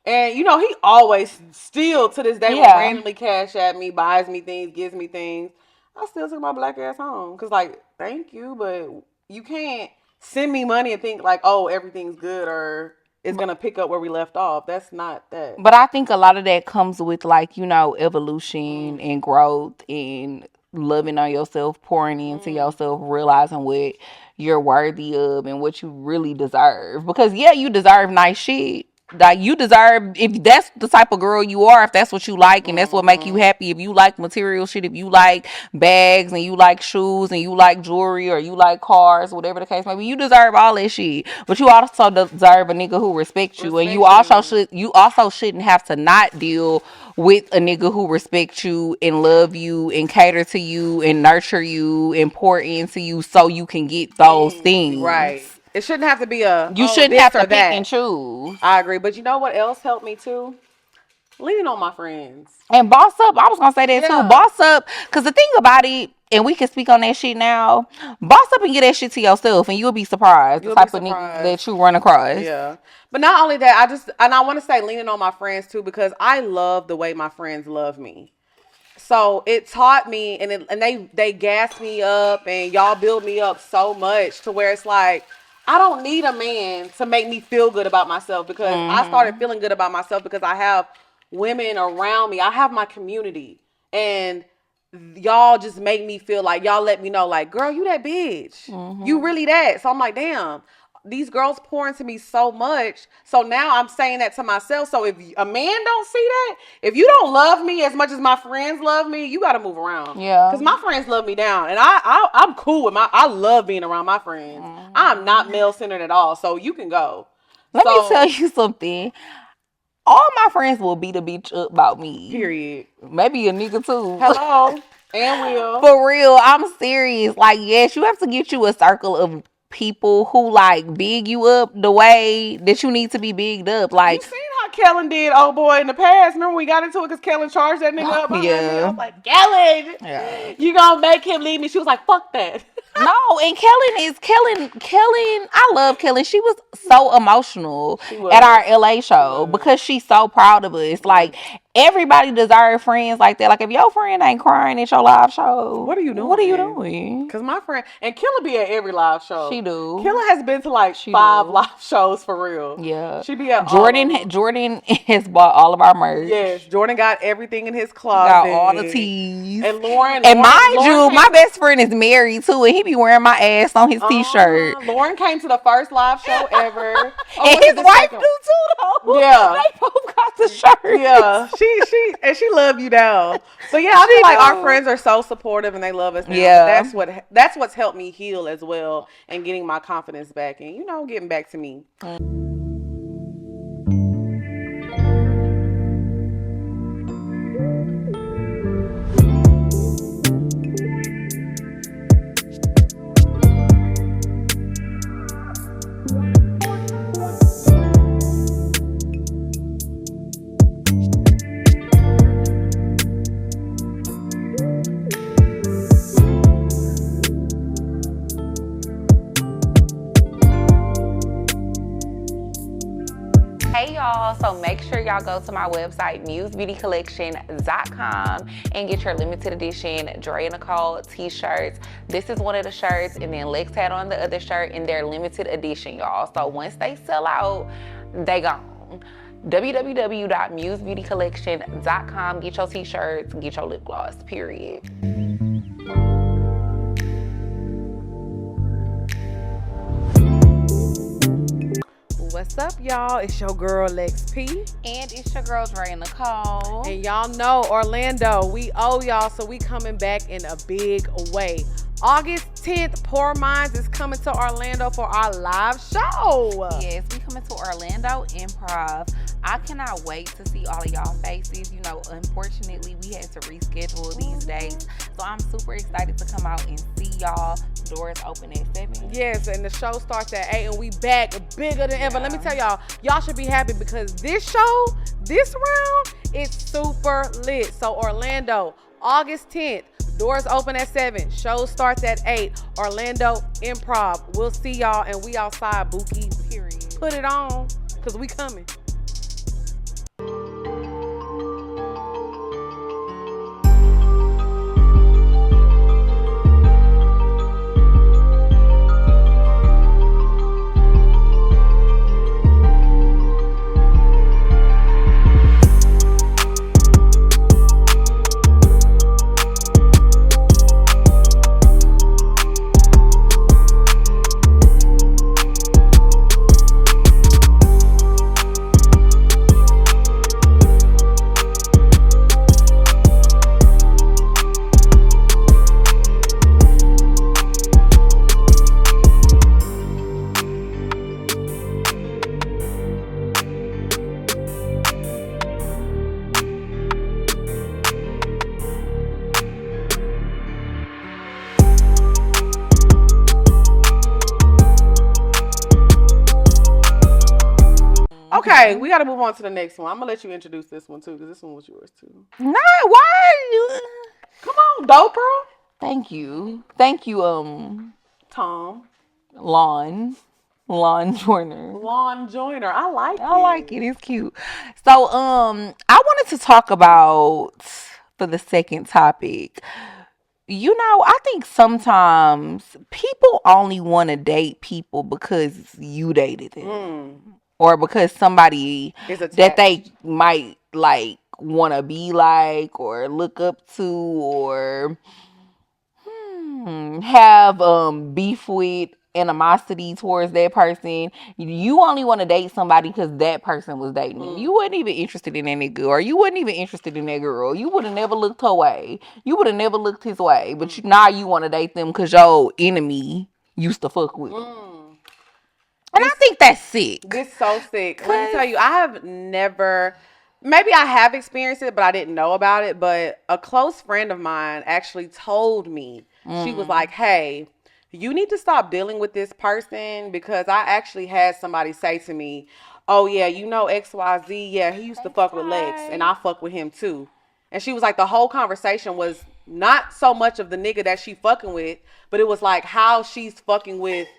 And, he always still to this day will randomly cash at me, buys me things, gives me things. I still took my black ass home. Because, like, thank you, but you can't send me money and think, like, oh, everything's good or is gonna pick up where we left off. That's not that. But I think a lot of that comes with like, evolution and growth and loving on yourself, pouring into yourself, realizing what you're worthy of and what you really deserve. Because yeah, you deserve nice shit. Like you deserve, if that's the type of girl you are, if that's what you like and that's what make you happy, if you like material shit, if you like bags and you like shoes and you like jewelry or you like cars, whatever the case may be, you deserve all that shit. But you also deserve a nigga who respects you, and you also shouldn't have to not deal with a nigga who respects you and love you and cater to you and nurture you and pour into you so you can get those things. Right. It shouldn't have to be a you shouldn't this have to or pick that. and choose. I agree. But you know what else helped me too? Leaning on my friends. And boss up. I was gonna say that Yeah. too. Boss up. Cause the thing about it, and we can speak on that shit now, boss up and get that shit to yourself and you'll be surprised the type of niggas that you run across. Yeah. But not only that, I want to say leaning on my friends too, because I love the way my friends love me. So it taught me, and they gassed me up, and y'all build me up so much to where it's like, I don't need a man to make me feel good about myself, because I started feeling good about myself because I have women around me. I have my community, and y'all just make me feel like, y'all let me know like, girl, you that bitch. You really that. So I'm like, damn. These girls pour into me so much. So now I'm saying that to myself. So if a man don't see that, if you don't love me as much as my friends love me, you got to move around. Yeah. Because my friends love me down. And I'm cool with I love being around my friends. I'm not male-centered at all. So you can go. Let me tell you something. All my friends will beat a bitch up about me. Period. Maybe a nigga too. Hello. And will. For real. I'm serious. Like, yes, you have to get you a circle of people who like big you up the way that you need to be bigged up. Like, you seen how Kellen did old boy in the past? Remember we got into it because Kellen charged that nigga up? Yeah. I was like, Kellen, you gonna make him leave me? She was like, fuck that. No, and Kellen, I love Kellen. She was so emotional at our LA show because she's so proud of us. Like, everybody deserves friends like that. Like, if your friend ain't crying at your live show, what are you doing? What are you doing? Because my friend, and Killer be at every live show. She do. Killer has been to like 5 live shows for real. Yeah. She be at Jordan has bought all of our merch. Yes, Jordan got everything in his closet. Got all the tees. And Lauren, mind you, my best friend is married too, and he be wearing my ass on his t-shirt. Lauren came to the first live show ever. And his wife do too, though. Yeah. They both got the shirt. Yeah. She love you down. So yeah, I feel like our friends are so supportive and they love us now. Yeah. That's what's helped me heal as well, and getting my confidence back and getting back to me. Hey y'all, so make sure y'all go to my website musebeautycollection.com and get your limited edition Drea Nicole t-shirts. This is one of the shirts, and then Lex had on the other shirt in their limited edition, y'all. So once they sell out, they gone. www.musebeautycollection.com. Get your t-shirts, get your lip gloss, period. What's up, y'all? It's your girl Lex P. And it's your girl Drea Nicole. And y'all know Orlando, we owe y'all, so we coming back in a big way. August 10th, Poor Minds is coming to Orlando for our live show. Yes, we coming to Orlando Improv. I cannot wait to see all of y'all faces. Unfortunately, we had to reschedule these dates. So I'm super excited to come out and see y'all. Doors open at 7. Yes, and the show starts at 8, and we back bigger than ever. Let me tell y'all should be happy because this round, is super lit. So Orlando, August 10th. Doors open at 7. Show starts at 8. Orlando Improv. We'll see y'all, and we outside, Bookie. Period. Put it on, because we coming. Okay, we got to move on to the next one. I'm gonna let you introduce this one too, because this one was yours too. No, why? Come on, Doper. Thank you, Tom. Lawn Joyner. Lawn Joyner. I like it. It's cute. So, I wanted to talk about, for the second topic, I think sometimes people only want to date people because you dated them. Or because somebody that they might like want to be like or look up to or have beef with, animosity towards that person. You only want to date somebody because that person was dating them. You wasn't even interested in that nigga, or you wasn't even interested in that girl. You would have never looked her way. You would have never looked his way. But now you want to date them because your enemy used to fuck with them. And I think that's sick. It's so sick. Let me tell you, I have never... Maybe I have experienced it, but I didn't know about it. But a close friend of mine actually told me, she was like, hey, you need to stop dealing with this person, because I actually had somebody say to me, oh, yeah, XYZ, yeah, he used to fuck with Lex, and I fuck with him too. And she was like, the whole conversation was not so much of the nigga that she fucking with, but it was like how she's fucking with,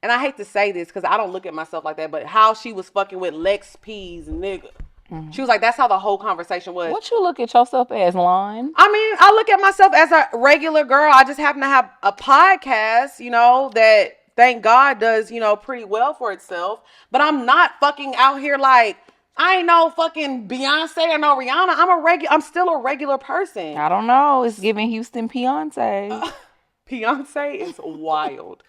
and I hate to say this because I don't look at myself like that, but how she was fucking with Lex P's nigga. She was like, that's how the whole conversation was. What you look at yourself as, Lon? I mean, I look at myself as a regular girl. I just happen to have a podcast, that thank God does, pretty well for itself. But I'm not fucking out here like, I ain't no fucking Beyonce or no Rihanna. I'm still a regular person. I don't know. It's giving Houston Beyonce. Beyonce is wild.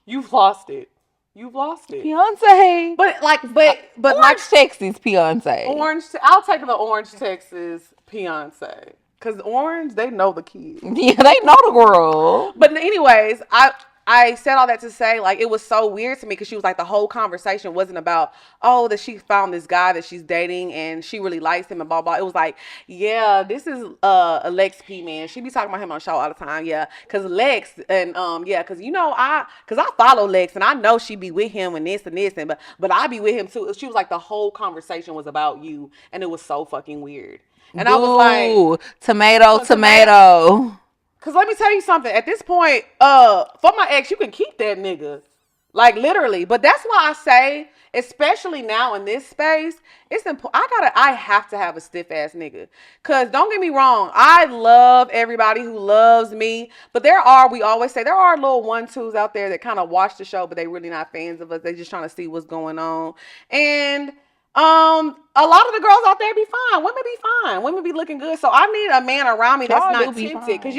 You've lost it. Beyonce. But Orange, Texas, Beyonce. I'll take the Orange, Texas, Beyonce. Because Orange, they know the kid. Yeah, they know the girl. But anyways, I said all that to say, like, it was so weird to me because she was like, the whole conversation wasn't about, that she found this guy that she's dating and she really likes him and blah, blah. It was like, yeah, this is a Lex P, man. She be talking about him on the show all the time, yeah. Because Lex, and yeah, because, I follow Lex and I know she be with him and this, but I be with him too. She was like, the whole conversation was about you, and it was so fucking weird. And I was like, tomato. Because let me tell you something. At this point, for my ex, you can keep that nigga. Like, literally. But that's why I say, especially now in this space, it's important. I have to have a stiff-ass nigga. Because don't get me wrong, I love everybody who loves me. But we always say, there are little 1-2s out there that kind of watch the show, but they really not fans of us. They just trying to see what's going on. And... a lot of the girls out there be fine. Women be fine. Women be looking good. So I need a man around me that's not tempted. Because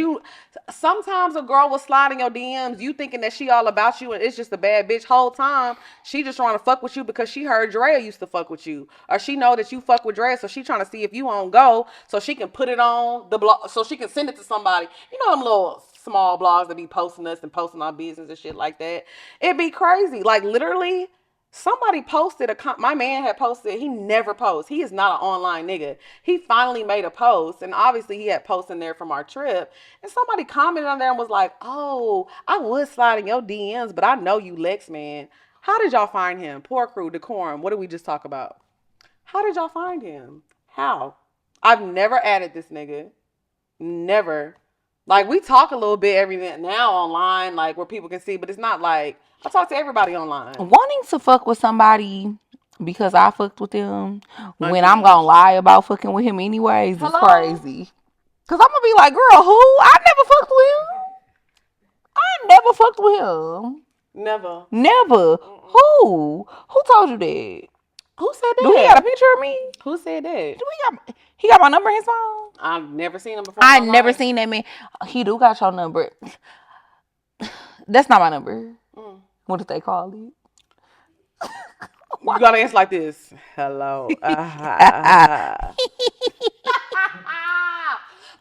sometimes a girl will slide in your DMs, you thinking that she all about you and it's just a bad bitch whole time. She just trying to fuck with you because she heard Drea used to fuck with you. Or she know that you fuck with Drea, so she trying to see if you on go so she can put it on the blog, so she can send it to somebody. You know them little small blogs that be posting us and posting our business and shit like that. It'd be crazy. Like, literally... Somebody posted my man had posted, he never posts. He is not an online nigga. He finally made a post, and obviously he had posts in there from our trip. And somebody commented on there and was like, oh, I would slide in your DMs, but I know you Lex, man. How did y'all find him? Poor crew, decorum. What did we just talk about? How did y'all find him? How? I've never added this nigga. Never. Like, we talk a little bit every now online, like, where people can see, but it's not like, I talk to everybody online. Wanting to fuck with somebody because I fucked with them when I'm gonna lie about fucking with him anyways is crazy. Cause I'm gonna be like, girl, who? I never fucked with him. Never. Mm-mm. Who? Who told you that? Who said that? Do he got a picture of me? Who said that? He got my number in his phone? I've never seen him before. I never seen that man. He do got your number. That's not my number. What did they call it? You gotta answer like this. Hello. But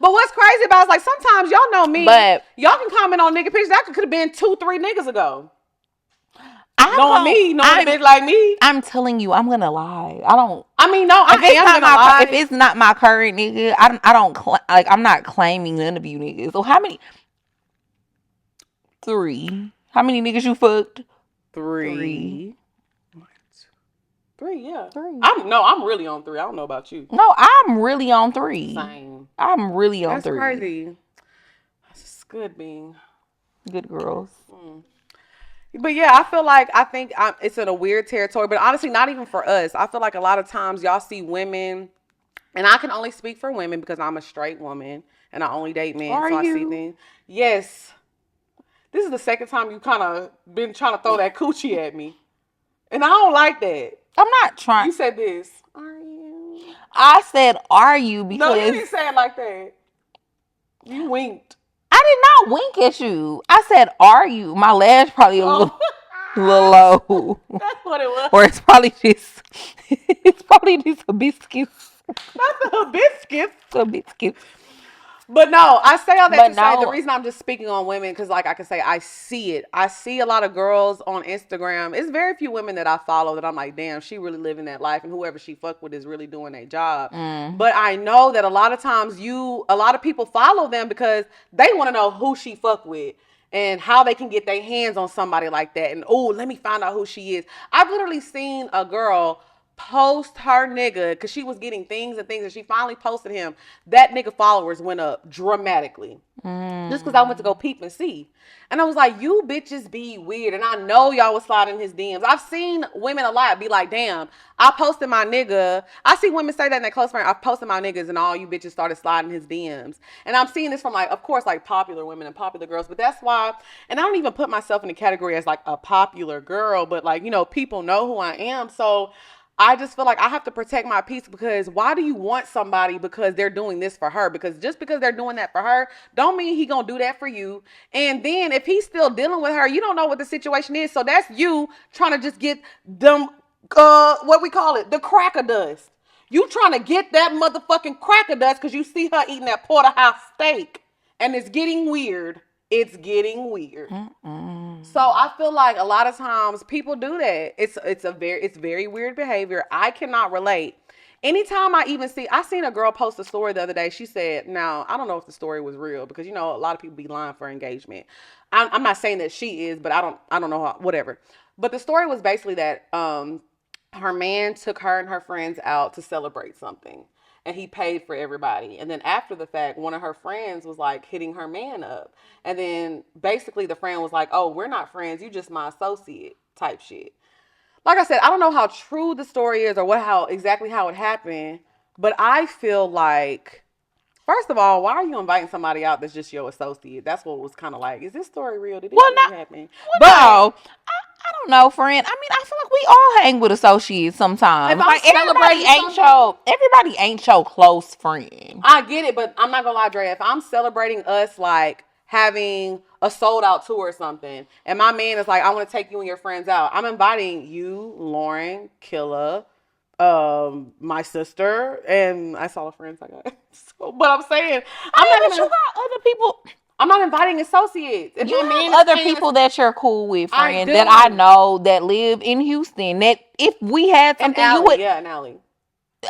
what's crazy about it is, like, sometimes y'all know me. But y'all can comment on nigga pictures that could have been 2-3 niggas ago. Knowing a bitch like me. I'm telling you, I'm gonna lie. If it's not my current nigga, I'm not claiming none of you niggas. So how many? 3. How many niggas you fucked? 3. 3, yeah. 3. I'm really on 3. I don't know about you. No, I'm really on 3. Same. I'm really on That's 3. crazy. That's good being. Good girls. But yeah, I think it's in a weird territory. But honestly, not even for us. I feel like a lot of times y'all see women, and I can only speak for women because I'm a straight woman and I only date men. Are so you? I see things. Yes. This is the second time you kind of been trying to throw that coochie at me. And I don't like that. I'm not trying. You said this. Are you? I said, are you? Because No, you didn't say it like that. You winked. I did not wink at you. I said, are you? My lash probably a little low. That's what it was. Or it's probably just hibiscus. Not the hibiscus. Hibiscus. But no, I say all that But to say no. the reason I'm just speaking on women because, like I can say, I see it. I see a lot of girls on Instagram. It's very few women that I follow that I'm like, damn, she really living that life, and whoever she fuck with is really doing their job. But I know that a lot of times a lot of people follow them because they want to know who she fuck with and how they can get their hands on somebody like that. And oh, let me find out who she is. I've literally seen a girl post her nigga because she was getting things and she finally posted him. That nigga followers went up dramatically just because I went to go peep and see, and I was like, you bitches be weird. And I know y'all was sliding his DMs. I've seen women a lot be like, damn, I posted my nigga. I see women say that in their close friend, I posted my niggas and all you bitches started sliding his DMs. And I'm seeing this from, like, of course, like popular women and popular girls, but that's why, and I don't even put myself in the category as like a popular girl, but like, you know, people know who I am. So I just feel like I have to protect my peace because why do you want somebody because they're doing this for her? Because just because they're doing that for her, don't mean he gonna do that for you. And then if he's still dealing with her, you don't know what the situation is. So that's you trying to just get them, what we call it, the cracker dust. You trying to get that motherfucking cracker dust because you see her eating that porterhouse steak. And it's getting weird. It's getting weird. So I feel like a lot of times people do that. It's very weird behavior. I cannot relate. Anytime I seen a girl post a story the other day. She said, now I don't know if the story was real because you know a lot of people be lying for engagement. I'm not saying that she is, but I don't know how, whatever. But the story was basically that her man took her and her friends out to celebrate something. And he paid for everybody. And then after the fact, one of her friends was like hitting her man up. And then basically the friend was like, oh, we're not friends. You just my associate type shit. Like I said, I don't know how true the story is or exactly how it happened. But I feel like, first of all, why are you inviting somebody out that's just your associate? That's what was kind of like, is this story real? Did this really happen? No. I don't know, friend. I mean, I feel like we all hang with associates sometimes. Like everybody ain't your close friend. I get it, but I'm not gonna lie, Drea. If I'm celebrating us like having a sold out tour or something, and my man is like, I want to take you and your friends out, I'm inviting you, Lauren, Killa, my sister, and I saw the friends I got. But I'm saying, you got other people. I'm not inviting associates. If you have other people that you're cool with, friend, that I know that live in Houston. That if we had something, Allie, you would. Yeah, and Allie.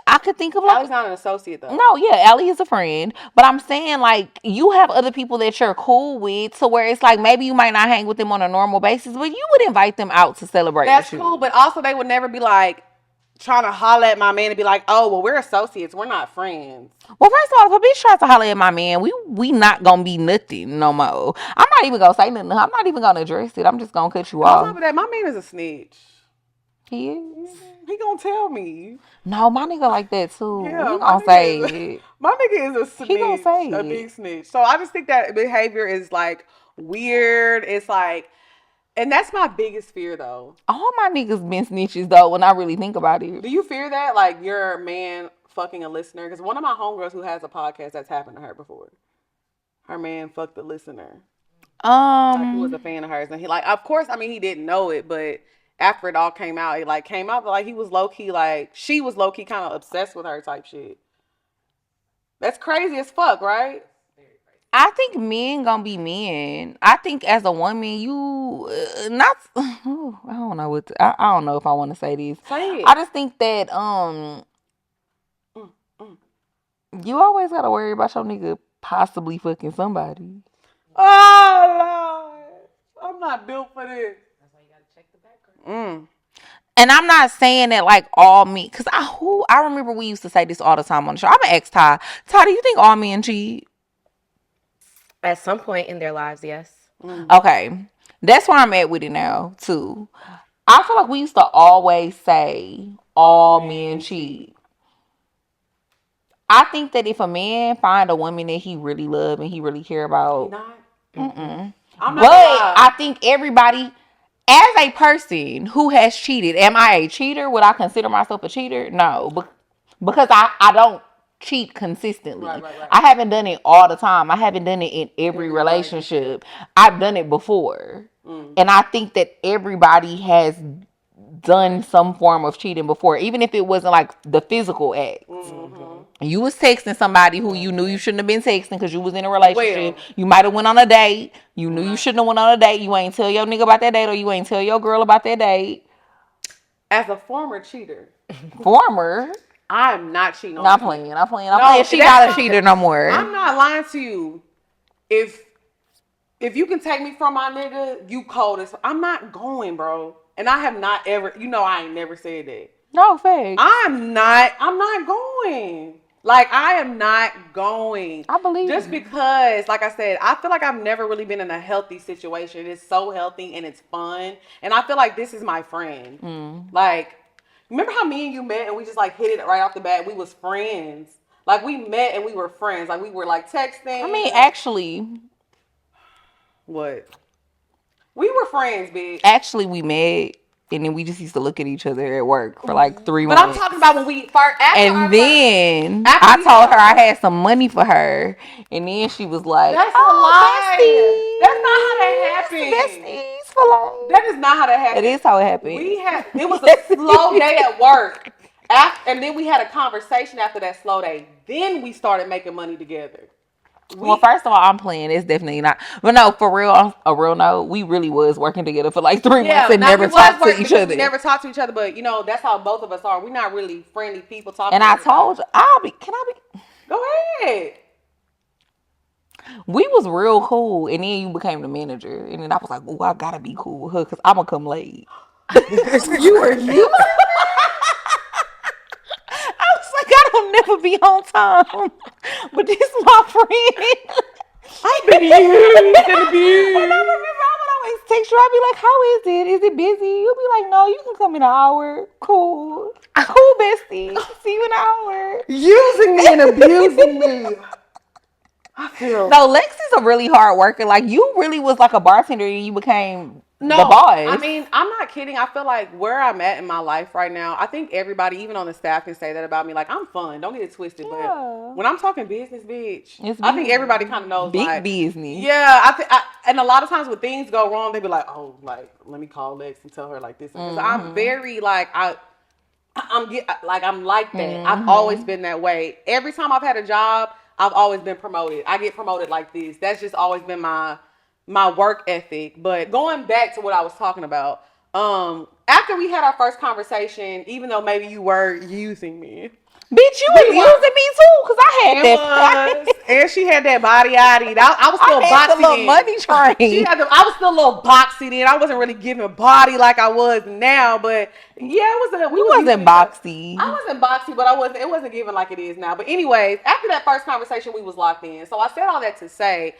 I could think of like. Allie's not an associate though. No, yeah, Allie is a friend. But I'm saying like you have other people that you're cool with, so where it's like maybe you might not hang with them on a normal basis, but you would invite them out to celebrate. That's cool, but also they would never be like trying to holler at my man and be like, oh, well, we're associates. We're not friends. Well, first of all, if a bitch tries to holler at my man, we not gonna be nothing no more. I'm not even gonna say nothing. I'm not even gonna address it. I'm just gonna cut you off. On top of that, my man is a snitch. He is? He gonna tell me. No, my nigga like that too. Yeah, he gonna say it. My nigga is a snitch. He gonna say a big snitch. So I just think that behavior is like weird. It's like, and that's my biggest fear though. All my niggas been snitches though when I really think about it. Do you fear that? Like your man fucking a listener? Because one of my homegirls who has a podcast, that's happened to her before. Her man fucked a listener. Like he was a fan of hers. And he like, of course, I mean, he didn't know it, but after it all came out, it like came out like he was low key, like she was low key kind of obsessed with her type shit. That's crazy as fuck, right? I think men gonna be men. I think as a woman, you not. I don't know what. I don't know if I want to say this. Say it. I just think that you always gotta worry about your nigga possibly fucking somebody. Oh Lord, I'm not built for this. That's why you gotta check the background. And I'm not saying that like all men, because I remember we used to say this all the time on the show. I'm gonna ask Ty. Ty, do you think all men cheat? At some point in their lives, yes. Okay, that's where I'm at with it now too. I feel like we used to always say all men cheat. I think that if a man find a woman that he really love and he really care about, Not. mm-mm. I'm not But gonna lie. I think everybody, as a person who has cheated, am I a cheater? Would I consider myself a cheater? No, because I don't cheat consistently. Right. I haven't done it all the time. I haven't done it in every relationship. I've done it before. And I think that everybody has done some form of cheating before, even if it wasn't like the physical act. You was texting somebody who you knew you shouldn't have been texting because you was in a relationship. You might have went on a date. You knew you shouldn't have went on a date. You ain't tell your nigga about that date, or you ain't tell your girl about that date. As a former cheater, I'm not cheating on Not you. playing. I'm playing. She not a cheater no more. I'm not lying to you. If you can take me from my nigga, you cold as I'm not going, bro. And I have not ever, I ain't never said that. No thanks. I'm not going. Like, I am not going. I believe just because, like I said, I feel like I've never really been in a healthy situation. It's so healthy and it's fun. And I feel like this is my friend. Like, remember how me and you met and we just like hit it right off the bat? We was friends. Like, we met and we were friends. Like, we were like texting. I mean, actually. What? We were friends, bitch. Actually, we met. And then we just used to look at each other at work for like 3 months. But I'm talking about when we first. And then I told her I had some money for her, and then she was like, "That's a lie. Besties. That's not how that happened. Besties for life. That is not how that happened. It is how it happened. It was a slow day at work, and then we had a conversation after that slow day. Then we started making money together. Well, first of all, I'm playing. It's definitely not. But no, for real, on a real note, we really was working together for like 3 months and never talked to each other. We never talked to each other, but that's how both of us are. We're not really friendly people talking. And I told you, can I be? Go ahead. We was real cool, and then you became the manager, and then I was like, "Oh, I gotta be cool with her because I'm gonna come late." You were you. I was like, I don't never be on time, but this is my friend. I've been used and abused. And I remember I would always text you. I'd be like, "How is it? Is it busy?" You'll be like, "No, you can come in an hour. Cool, bestie. See you in an hour." Using me and abusing me. I feel. No, Lex is a really hard worker. Like, you really was like a bartender, and you became the boss. I mean, I'm not kidding. I feel like where I'm at in my life right now, I think everybody, even on the staff, can say that about me. Like, I'm fun. Don't get it twisted. Yeah. But when I'm talking business, bitch, I think everybody kind of knows. Big business. Yeah. And a lot of times when things go wrong, they be like, "Oh, like, let me call Lex and tell her like this." Because I'm very like, I'm like that. I've always been that way. Every time I've had a job, I've always been promoted. I get promoted like this. That's just always been my work ethic. But going back to what I was talking about, after we had our first conversation, even though maybe you were using me, bitch, you was using me too, because I had that. And she had that body ID. I was still boxy. Little money train. I was still a little boxy then. I wasn't really giving body like I was now, but yeah, we wasn't boxy. I wasn't boxy, but it wasn't given like it is now. But anyways, after that first conversation, we was locked in. So I said all that to say,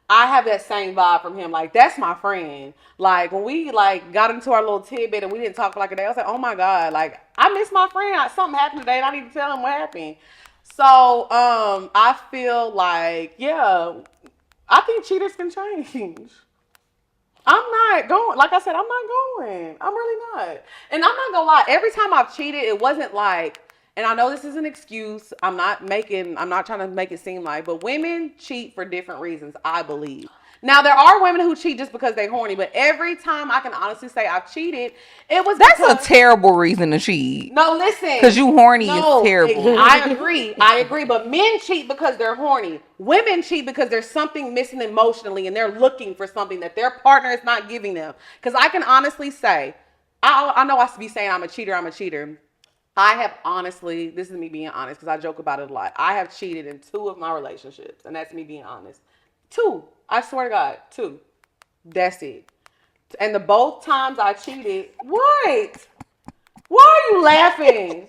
I have that same vibe from him. Like, that's my friend. Like, when we like got into our little tidbit and we didn't talk for like a day, I was like, oh my God, like, I miss my friend. Something happened today and I need to tell him what happened. So, I feel like, yeah, I think cheaters can change. I'm not going. Like I said, I'm not going. I'm really not. And I'm not gonna lie. Every time I've cheated, it wasn't like, and I know this is an excuse. I'm not trying to make it seem like, but women cheat for different reasons, I believe. Now, there are women who cheat just because they're horny, but every time I can honestly say I've cheated, it was That's a terrible reason to cheat. No, listen. Because you horny is terrible. I agree. But men cheat because they're horny. Women cheat because there's something missing emotionally and they're looking for something that their partner is not giving them. Because I can honestly say, I know I should be saying I'm a cheater. I have honestly, this is me being honest because I joke about it a lot. I have cheated in 2 of my relationships, and that's me being honest. 2. I swear to God, 2. That's it. And the both times I cheated, what? Why are you laughing?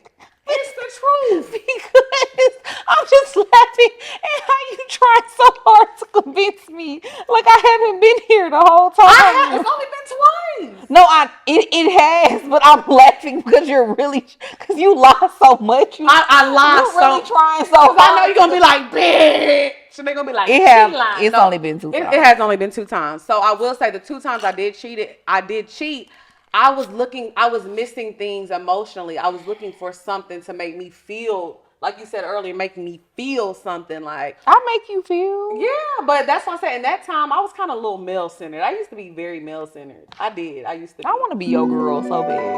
It's the truth. Because I'm just laughing at how you trying so hard to convince me like I haven't been here the whole time. It's only been twice. No, it has, but I'm laughing because because you lie so much. I lie You're really trying so hard. I know you're gonna be like, bitch. So they're gonna be like, it's only been 2 times. It has only been 2 times. So I will say the 2 times I did cheat. I was missing things emotionally. I was looking for something to make me feel, like you said earlier, making me feel something like. I make you feel. Yeah, but that's what I'm saying. That time I was kind of a little male centered. I used to be very male centered. I used to be. I want to be your girl so bad.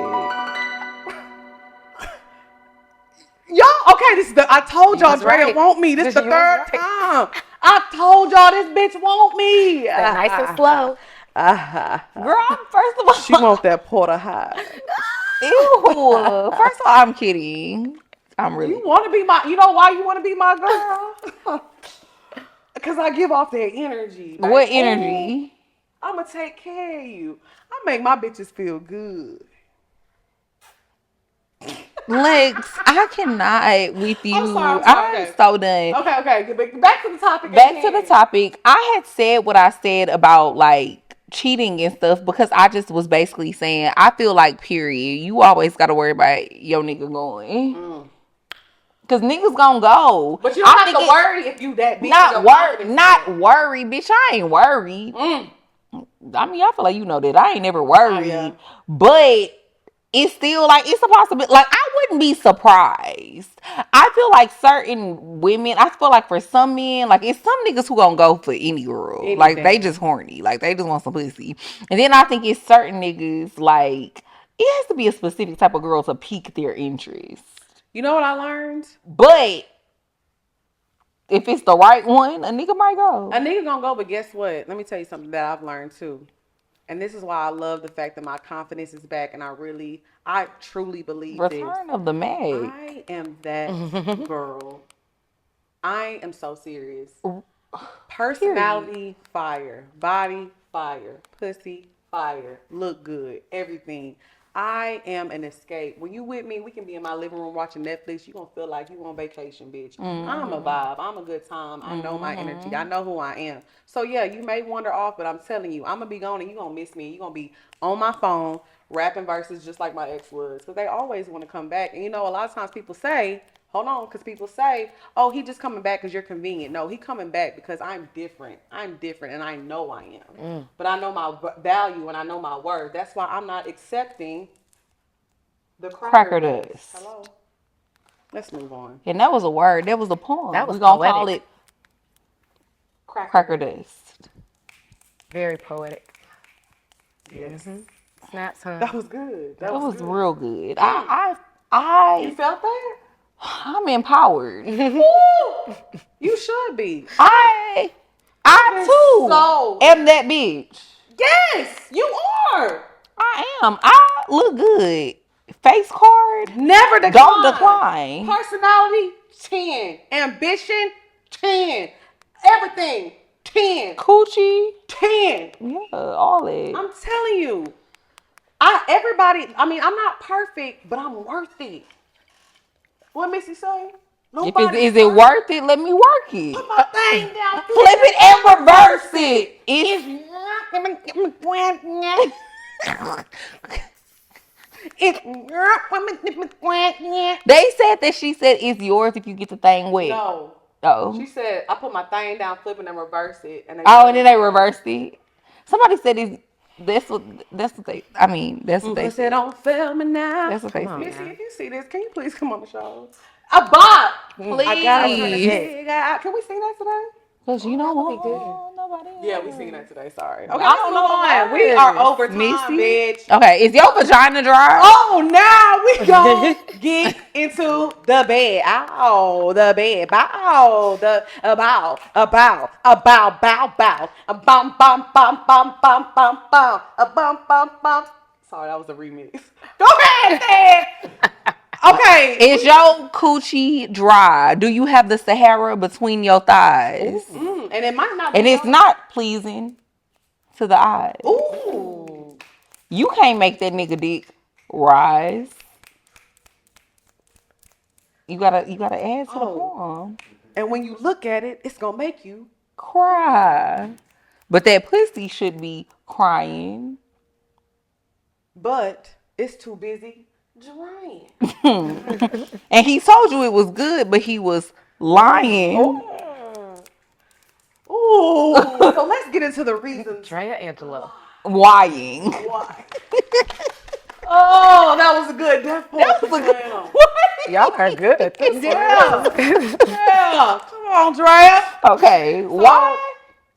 Y'all, okay, I told y'all Drea want me. This is the 3rd time. I told y'all this bitch want me. Nice and slow. Girl, first of all, she want that porter high. Ew. First of all, I'm kidding. I'm really. You want to be you know why you want to be my girl? Because I give off that energy. Like, what energy? I'm going to take care of you. I make my bitches feel good. Lex, I cannot with you. I'm okay. So done. Okay. Back to the topic. Back to the topic. I had said what I said about like cheating and stuff because I just was basically saying I feel like period. You always got to worry about your nigga going. Cause niggas gonna go. But you don't have to worry if you that bitch. Not worry, bitch. I ain't worried. I mean, I feel like you know that I ain't never worried. Yeah. But it's still like it's a possibility. Like I wouldn't be surprised. I feel like certain women. I feel like for some men, like it's some niggas who gonna go for any girl. Anything. Like they just horny. Like they just want some pussy. And then I think it's certain niggas like it has to be a specific type of girl to pique their interest. You know what I learned? But if it's the right one, a nigga might go. A nigga gonna go, but guess what? Let me tell you something that I've learned too. And this is why I love the fact that my confidence is back and I truly believe Return of the Mac. I am that girl. I am so serious. Personality, fire. Body, fire. Pussy, fire. Look good. Everything. I am an escape. When you with me, we can be in my living room watching Netflix. You gonna feel like you on vacation, bitch. I'm a vibe. I'm a good time. I know my energy. I know who I am. So yeah, you may wander off, but I'm telling you, I'm gonna be gone and you gonna miss me. You gonna be on my phone rapping verses just like my ex was, because they always want to come back. And you know, a lot of times people say, hold on, because people say, oh, he just coming back because you're convenient. No, he coming back because I'm different. I'm different, and I know I am. But I know my value, and I know my worth. That's why I'm not accepting the cracker dust. Hello? Let's move on. And that was a word. That was a poem. That was We're going to poetic. call it cracker dust. Very poetic. Yes. Snaps, huh? That was good. That was good. Real good. You felt that? I'm empowered. You should be. I too am that bitch. Yes, you are. I am. I look good. Face card. Never decline. Don't decline. Personality, 10. Ambition, 10. Everything, 10. Coochie, 10. Yeah, all that. I'm telling you. I'm not perfect, but I'm worth it. What Missy say? Is it worth it? Let me work it. Put my thing down. Flip it and reverse it. It's They said that she said it's yours if you get the thing wet. No. Oh. She said I put my thing down, flip it and reverse it. And then they reversed it. Somebody said that's what they said. Don't fail me now. That's what they said. Missy, if you see this, can you please come on the show? A bot. Please. I gotta turn the head out. Can we sing that today? Because you know what? Nobody else. Yeah, we singing that today. Sorry. Okay, I don't know. We are over time, bitch. Okay, is your vagina dry? Oh, now we gonna get into the bed. Ow, the bed. Bow, bow, bow, a bow, bow, a bum, bum, bum, bum, bum, bum, bum, a bum, bum, bum. Sorry, that was a remix. Go ahead, Ted. Okay. Is your coochie dry? Do you have the Sahara between your thighs? And it might not be. And it's not pleasing to the eyes. Ooh. You can't make that nigga dick rise. You gotta add to the poem. And when you look at it, it's gonna make you Cry. But that pussy should be crying. but it's too busy drying. And he told you it was good, but he was lying. Ooh. So let's get into the reasons. Drea Angelo. Lying. Why? Oh, that was a good death point. That was a good. Damn. What? Y'all are good at this. Yeah. Yeah. Come on, Drea. Okay. Why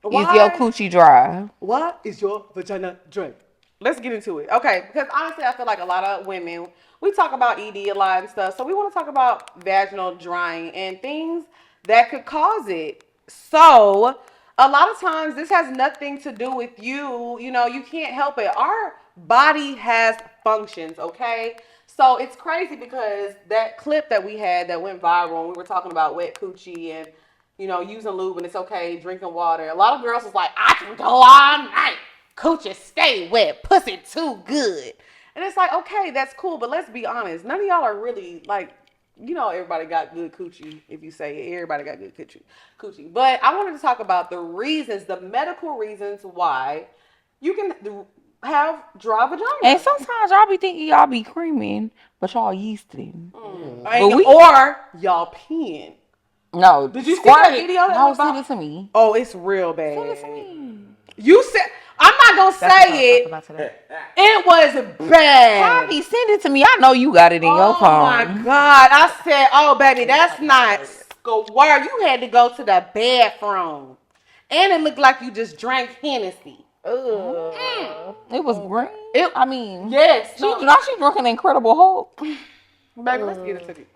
is your coochie dry? Why is your vagina dry? Let's get into it. Okay, because honestly, I feel like a lot of women, we talk about ED a lot and stuff. So we want to talk about vaginal drying and things that could cause it. So a lot of times this has nothing to do with you. You know, you can't help it. Our body has functions, okay? So it's crazy because that clip that we had that went viral, and we were talking about wet coochie and, you know, using lube and it's okay, drinking water. A lot of girls was like, I can go all night. Coochie stay wet, pussy too good. And it's like, okay, that's cool, but let's be honest. None of y'all are really like, you know, everybody got good coochie. If you say it, everybody got good coochie. But I wanted to talk about the reasons, the medical reasons why you can have dry vagina. And sometimes y'all be thinking y'all be creaming, but y'all yeasting. Or y'all peeing. No. Did you see that video? No, send it to me. Oh, it's real bad. Send it to me. You said, I'm not going to say it. It was bad. Poppy, send it to me. I know you got it in your phone. Oh my God. I said, oh baby, that's not word. You had to go to the bathroom. And it looked like you just drank Hennessy. It was green. Yes. She drunk an Incredible Hulk. Baby, let's get into it.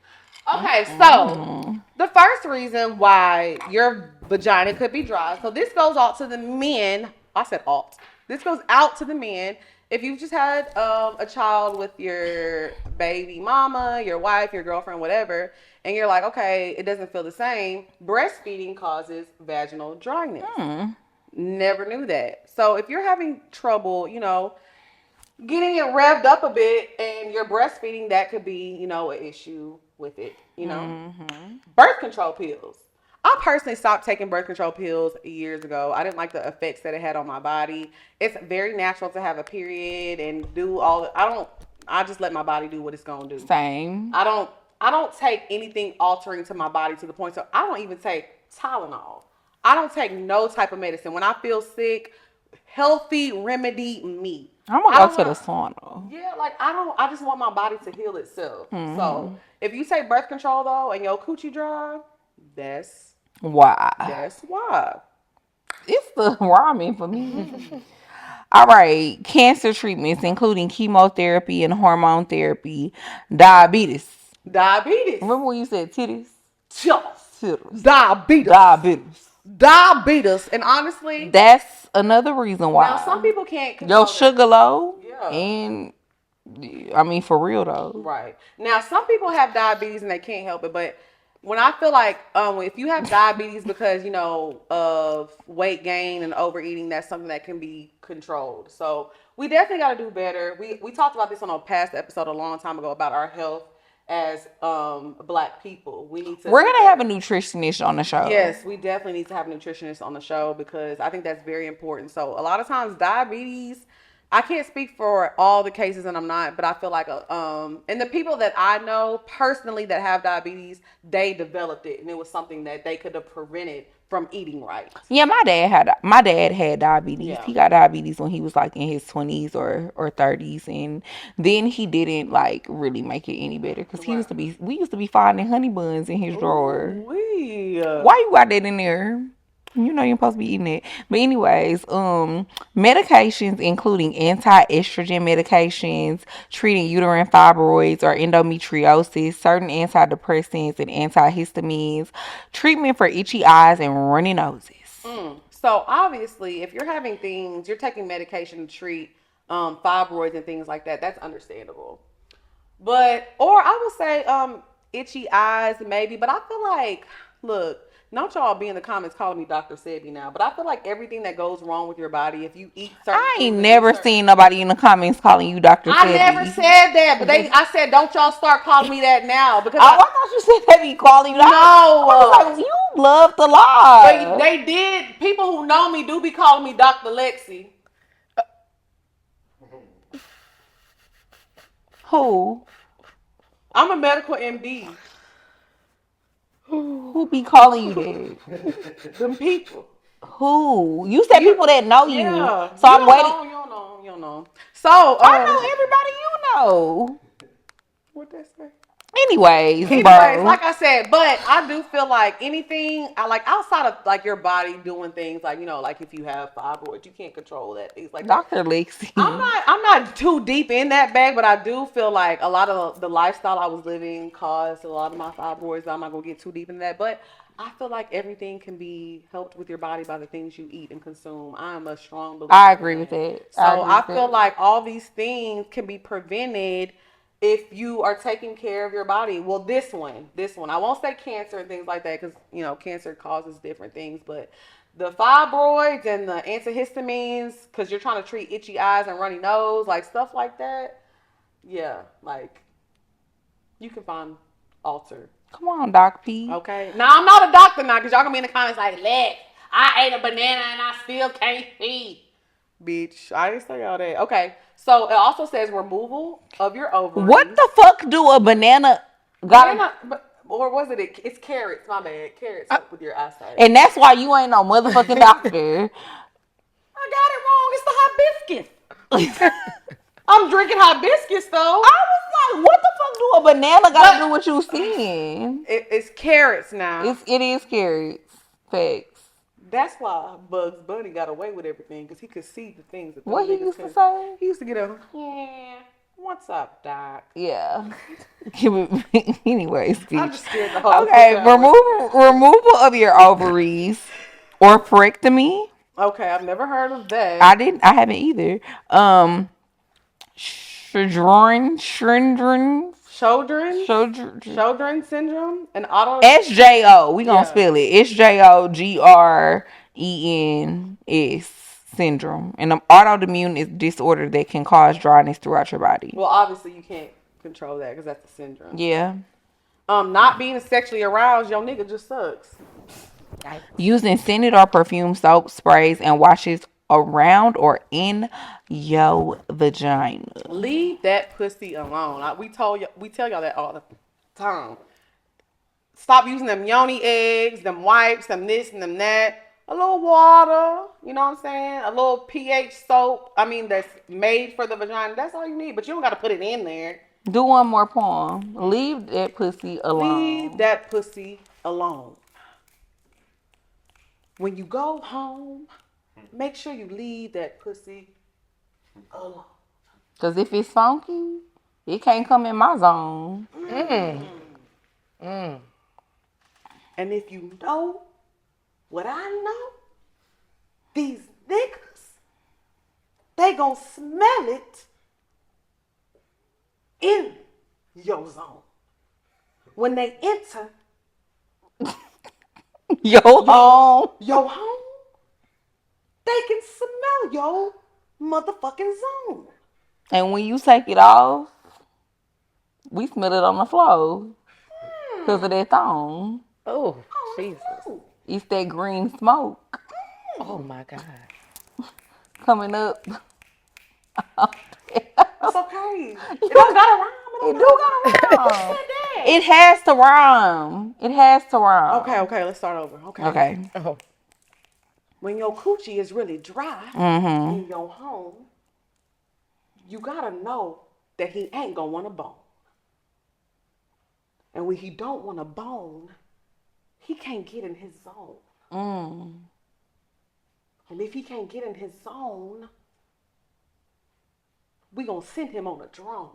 Okay, so the first reason why your vagina could be dry. So this goes out to the men. I said alt. This goes out to the men. If you've just had a child with your baby mama, your wife, your girlfriend, whatever, and you're like, okay, it doesn't feel the same. Breastfeeding causes vaginal dryness. Never knew that. So if you're having trouble, you know, getting it revved up a bit and you're breastfeeding, that could be, you know, an issue with it, you know. Birth control pills. I personally stopped taking birth control pills years ago. I didn't like the effects that it had on my body. It's very natural to have a period and do all the, I just let my body do what it's going to do. Same. I don't take anything altering to my body to the point, so I don't even take Tylenol. I don't take no type of medicine. When I feel sick, healthy remedy me. I'm gonna go to the sauna. Yeah, like I just want my body to heal itself. So if you take birth control though and your coochie dry, that's why. That's why. It's the ramen for me. All right, cancer treatments including chemotherapy and hormone therapy, diabetes. Remember when you said titties? Titties. Diabetes. And honestly, that's another reason why. Now some people can't control your sugar low. Yeah. And I mean, for real though. Right. Now some people have diabetes and they can't help it, but when I feel like if you have diabetes because, you know, of weight gain and overeating, that's something that can be controlled. So we definitely got to do better. We talked about this on a past episode a long time ago about our health as Black people. We're gonna have a nutritionist on the show. Yes, we definitely need to have a nutritionist on the show because I think that's very important. So a lot of times diabetes, I can't speak for all the cases and I'm not, but I feel like and the people that I know personally that have diabetes, they developed it and it was something that they could have prevented from eating right. Yeah, my dad had diabetes. Yeah. He got diabetes when he was like in his 20s or 30s, and then he didn't like really make it any better because we used to be finding honey buns in his drawer. Why you got that in there? You know you're supposed to be eating it. But anyways, medications including anti-estrogen medications, treating uterine fibroids or endometriosis, certain antidepressants and antihistamines, treatment for itchy eyes and runny noses. So obviously, if you're having things, you're taking medication to treat fibroids and things like that, that's understandable. But, or I would say itchy eyes maybe, but I feel like, look, Don't y'all be in the comments calling me Dr. Sebi now, but I feel like everything that goes wrong with your body, if you eat certain I foods ain't and never do certain- seen nobody in the comments calling you Dr. I never Sebi. said that, but I said don't y'all start calling me that now because I thought you said they be calling you. No. I was like, you love the lie. but they did. People who know me do be calling me Dr. Lexi. Who? I'm a medical MD. Who be calling you that? Them people. Who? You said people that know you. Yeah. So you I'm don't waiting. Know, you don't know. So I know everybody you know. What that say? Anyways, Anyways, bro. like I said, but I do feel like anything, I like outside of like your body doing things like, like if you have fibroids, you can't control that. Things like that. Dr. Lexi. I'm not too deep in that bag, but I do feel like a lot of the lifestyle I was living caused a lot of my fibroids. I'm not gonna get too deep in that, but I feel like everything can be helped with your body by the things you eat and consume. I am a strong believer. I agree with that. So I feel like all these things can be prevented if you are taking care of your body. Well, this one, I won't say cancer and things like that because, cancer causes different things, but the fibroids and the antihistamines, because you're trying to treat itchy eyes and runny nose, like stuff like that. Yeah, like you can find alter. Come on, Doc P. Okay. Now, I'm not a doctor now because y'all gonna be in the comments like, Lex, I ate a banana and I still can't see. Bitch, I didn't say all that. Okay. So it also says removal of your ovaries. What the fuck do a banana got? Or was it? It's carrots. My bad. Carrots help with your eyesight. And that's why you ain't no motherfucking doctor. I got it wrong. It's the hibiscus. I'm drinking hibiscus though. I was like, what the fuck do a banana got to do with you seeing? It's carrots now. It is carrots. Facts. That's why Bugs Bunny got away with everything because he could see the things that what he used to say. He used to get a what's up, Doc? Yeah. Anyways, I'm just scared the whole okay, removal of your ovaries or oophorectomy. Okay, I've never heard of that. I haven't either. Sjogren's syndrome and auto SJO. We gonna spell it SJOGRENS syndrome, and an autoimmune is disorder that can cause dryness throughout your body. Well, obviously you can't control that because that's the syndrome. Yeah. Not being sexually aroused, your nigga just sucks. Using scented or perfumed soap, sprays, and washes around or in your vagina. Leave that pussy alone. We tell y'all that all the time. Stop using them yoni eggs, them wipes, them this and them that. A little water, you know what I'm saying? A little pH soap. That's made for the vagina. That's all you need, but you don't got to put it in there. Do one more poem. Leave that pussy alone. Leave that pussy alone. When you go home, make sure you leave that pussy alone. Because if it's funky, it can't come in my zone. And if you know what I know, these niggas, they gonna smell it in your zone. When they enter your home, they can smell your motherfucking zone. And when you take it off, we smell it on the floor because of that thong. Oh, Jesus. It's that green smoke. Oh, my God. Coming up. It's okay. It don't gotta rhyme. It do gotta rhyme. It has to rhyme. Okay, let's start over. Okay. Oh. When your coochie is really dry in your home, you gotta know that he ain't gonna want a bone. And when he don't want a bone, he can't get in his zone. And if he can't get in his zone, we gonna send him on a drone.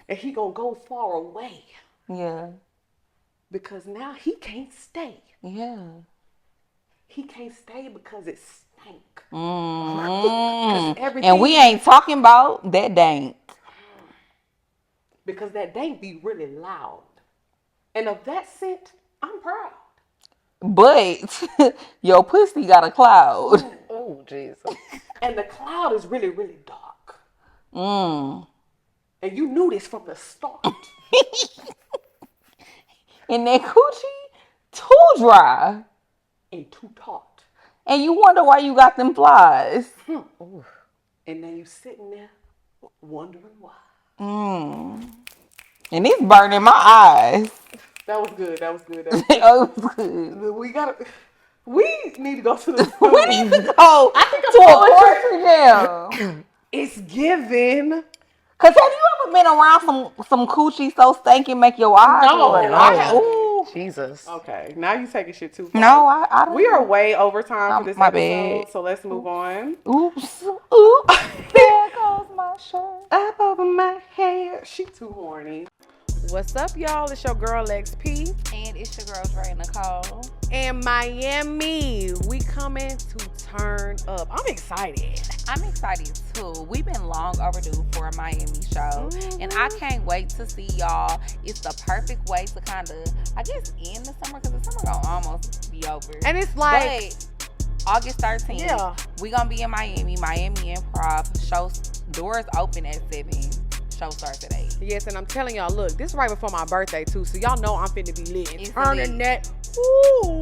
And he gonna go far away. Yeah. Because now he can't stay. Yeah. He can't stay because it stank. And we ain't talking about that dank. Because that dank be really loud. And of that scent, I'm proud. but your pussy got a cloud. Oh, Jesus. And the cloud is really, really dark. Mm. And you knew this from the start. And that coochie too dry. And too taut. And you wonder why you got them flies. And then you sitting there wondering why. Mm. And it's burning my eyes. That was good. That was good. That was Oh, it was good. We need to go to the We need to go to a poetry jam. It's given. Cause have you ever been around some coochie so stinking make your eyes? No, water? I have. Ooh. Jesus. Okay, now you taking shit too far. No, I don't. We are way over time for this my episode, bad. so let's move on. Oops. Oops. There goes my shirt. Up over my head. She too horny. What's up, y'all? It's your girl Lex P. And it's your girl Drea Nicole. And Miami. We coming to turn up. I'm excited. I'm excited too. We've been long overdue for a Miami show. And I can't wait to see y'all. It's the perfect way to kind of, I guess, end the summer, because the summer gonna almost be over. And it's like... But August 13th, yeah, we gonna be in Miami Improv. Show doors open at 7. Show starts at 8. Yes, and I'm telling y'all, look, this is right before my birthday too, so y'all know I'm finna be lit and It's turning lit. that. Ooh,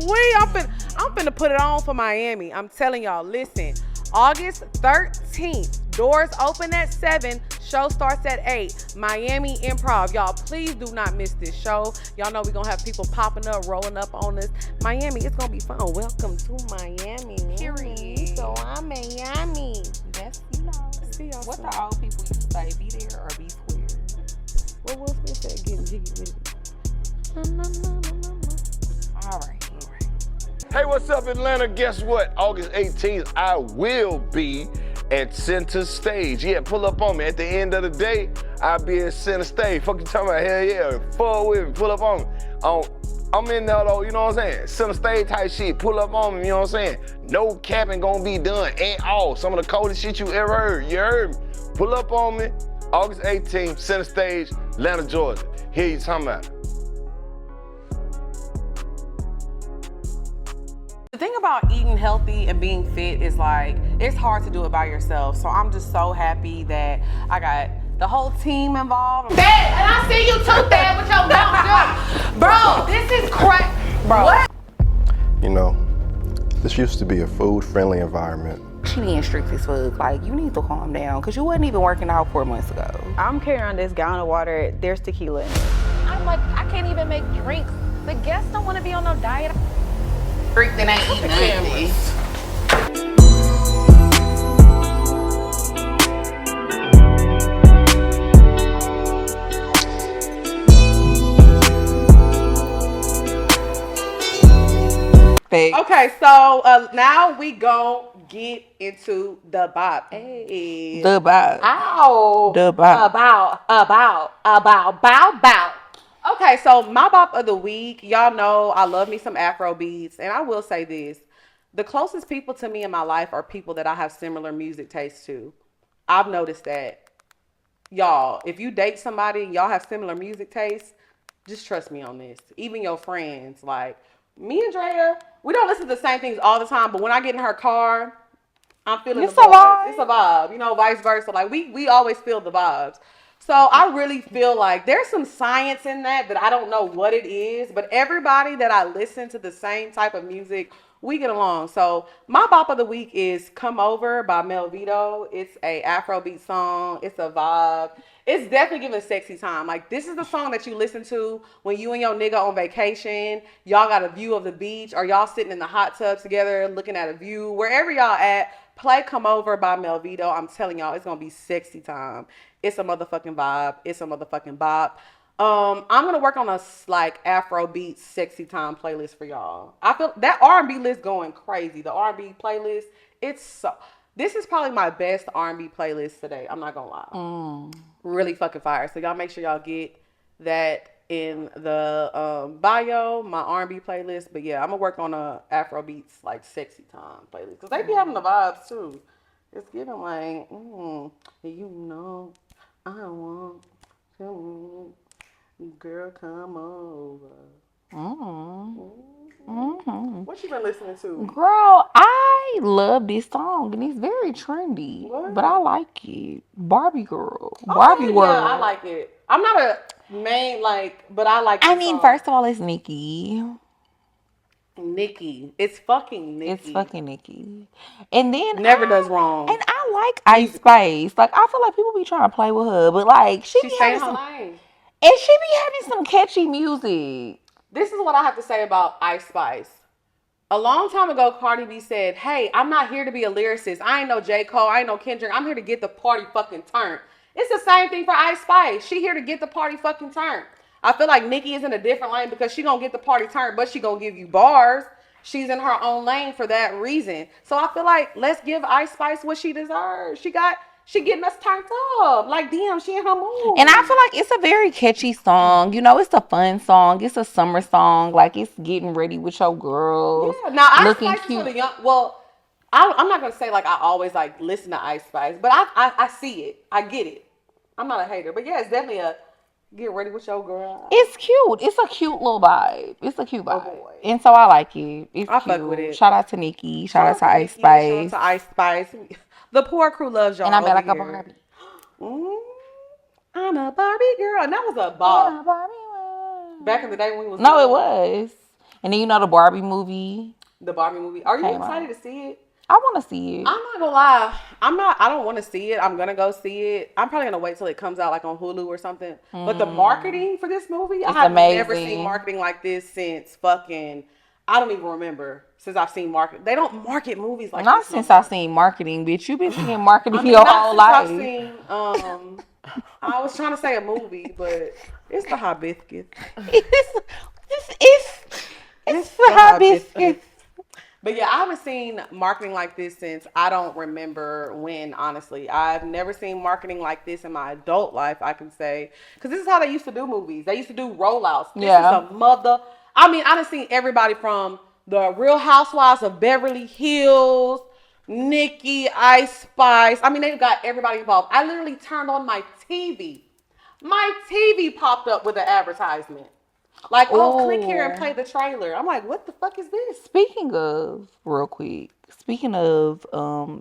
I'm finna put it on for Miami. I'm telling y'all, listen, August 13th, doors open at 7, show starts at 8. Miami Improv, y'all, please do not miss this show. Y'all know we gonna have people popping up, rolling up on us. Miami, it's gonna be fun. Welcome to Miami. Period. So I'm Miami. That's, you know, See y'all what soon. the old people used to say, be there or be square. What Will Smith said, getting jiggy with it. All right. Hey, what's up, Atlanta? Guess what? August 18th, I will be at center stage. Yeah, pull up on me. At the end of the day, I'll be at center stage. Fuck you talking about? Hell yeah. Fall with me. Pull up on me. I'm in there though, you know what I'm saying? Center stage type shit. Pull up on me, you know what I'm saying? No capping gonna be done at all. Some of the coldest shit you ever heard. You heard me? Pull up on me. August 18th, center stage, Atlanta, Georgia. Here you talking about. The thing about eating healthy and being fit is like, it's hard to do it by yourself. So I'm just so happy that I got the whole team involved. Dad, and I see you too, Dad, with your mouth. Bro, this is crack. Bro. What? You know, this used to be a food-friendly environment. She being strict as fuck. Like, you need to calm down, because you wasn't even working out 4 months ago. I'm carrying this gallon of water. There's tequila in it. I'm like, I can't even make drinks. The guests don't want to be on no diet. Freak that ain't eating nothing. Okay, so now we gon' get into the bop. Hey. The bop. Ow. The bop. Bow. Okay, so my bop of the week, y'all know I love me some Afro beats, and I will say this. The closest people to me in my life are people that I have similar music tastes to. I've noticed that. Y'all, if you date somebody and y'all have similar music tastes, just trust me on this. Even your friends, like me and Drea, we don't listen to the same things all the time, but when I get in her car, I'm feeling It's the a vibes. vibe. It's a vibe, you know, vice versa. Like we always feel the vibes. So I really feel like there's some science in that I don't know what it is, but everybody that I listen to the same type of music, we get along. So my bop of the week is "Come Over" by Melvito. It's a Afrobeat song. It's a vibe. It's definitely giving sexy time. Like, this is the song that you listen to when you and your nigga on vacation. Y'all got a view of the beach, or y'all sitting in the hot tub together looking at a view. Wherever y'all at, play "Come Over" by Melvito. I'm telling y'all, it's gonna be sexy time. It's a motherfucking vibe. It's a motherfucking bop. I'm gonna work on a like Afrobeat sexy time playlist for y'all. I feel that R&B list going crazy. The R&B playlist, this is probably my best R&B playlist today. I'm not gonna lie. Really fucking fire. So y'all make sure y'all get that in the bio, my R&B playlist. But yeah, I'm gonna work on a Afrobeats like sexy time playlist, because they be having the vibes too. It's giving like, you know, I want to, girl, come over. What you been listening to? Girl, I love this song and it's very trendy, What? but I like it. Barbie girl, Okay, Barbie yeah, world. I like it. I'm not a main but I like. I the mean, song. first of all, it's Nicki. Nicki. It's fucking Nicki. It's fucking Nicki. And then Never does wrong. And I like Ice Spice. Like I feel like people be trying to play with her, but like she be saying having her some, name. and she be having some catchy music. This is what I have to say about Ice Spice. A long time ago, Cardi B said, "Hey, I'm not here to be a lyricist. I ain't no J. Cole. I ain't no Kendrick. I'm here to get the party fucking turned." It's the same thing for Ice Spice. She here to get the party fucking turned. I feel like Nicki is in a different lane because she gonna get the party turned, but she gonna give you bars. She's in her own lane for that reason. So I feel like let's give Ice Spice what she deserves. She getting us turned up. Like, damn, she in her mood. And I feel like it's a very catchy song. You know, it's a fun song. It's a summer song. Like it's getting ready with your girls. Yeah. Now Ice looking Spice cute. is for the young. Well, I'm not gonna say like I always like listen to Ice Spice, but I see it. I get it. I'm not a hater, but yeah, it's definitely a get ready with your girl. It's cute. It's a cute little vibe. It's a cute vibe. boy. And so I like it. It's I cute. fuck with it. Shout out to Nicki. Shout out to Nicki, Ice Shout Spice. out to Ice Spice. The poor crew loves y'all. And I bet like a over here. Barbie. I'm a Barbie girl, and that was a bop. Back in the day when we was No, it little. was. And then you know the Barbie movie. The Barbie movie. Are you Came excited out. to see it? I want to see it. I'm not gonna lie. I don't want to see it. I'm gonna go see it. I'm probably gonna wait till it comes out like on Hulu or something. But the marketing for this movie, I have never amazing. seen marketing like this since fucking. I don't even remember since I've seen market. They don't market movies like Not this. since no more. I've seen marketing, bitch. You been seeing marketing I mean, your not whole since life. I've seen. I was trying to say a movie, but it's the hibiscus. It's the hibiscus. But yeah, I haven't seen marketing like this since I don't remember when, honestly. I've never seen marketing like this in my adult life, I can say. Because this is how they used to do movies. They used to do rollouts. This is a mother. I mean, I done seen everybody from the Real Housewives of Beverly Hills, Nicki, Ice Spice. I mean, they've got everybody involved. I literally turned on my TV. My TV popped up with an advertisement. Like, click here and play the trailer. I'm like, what the fuck is this? Speaking of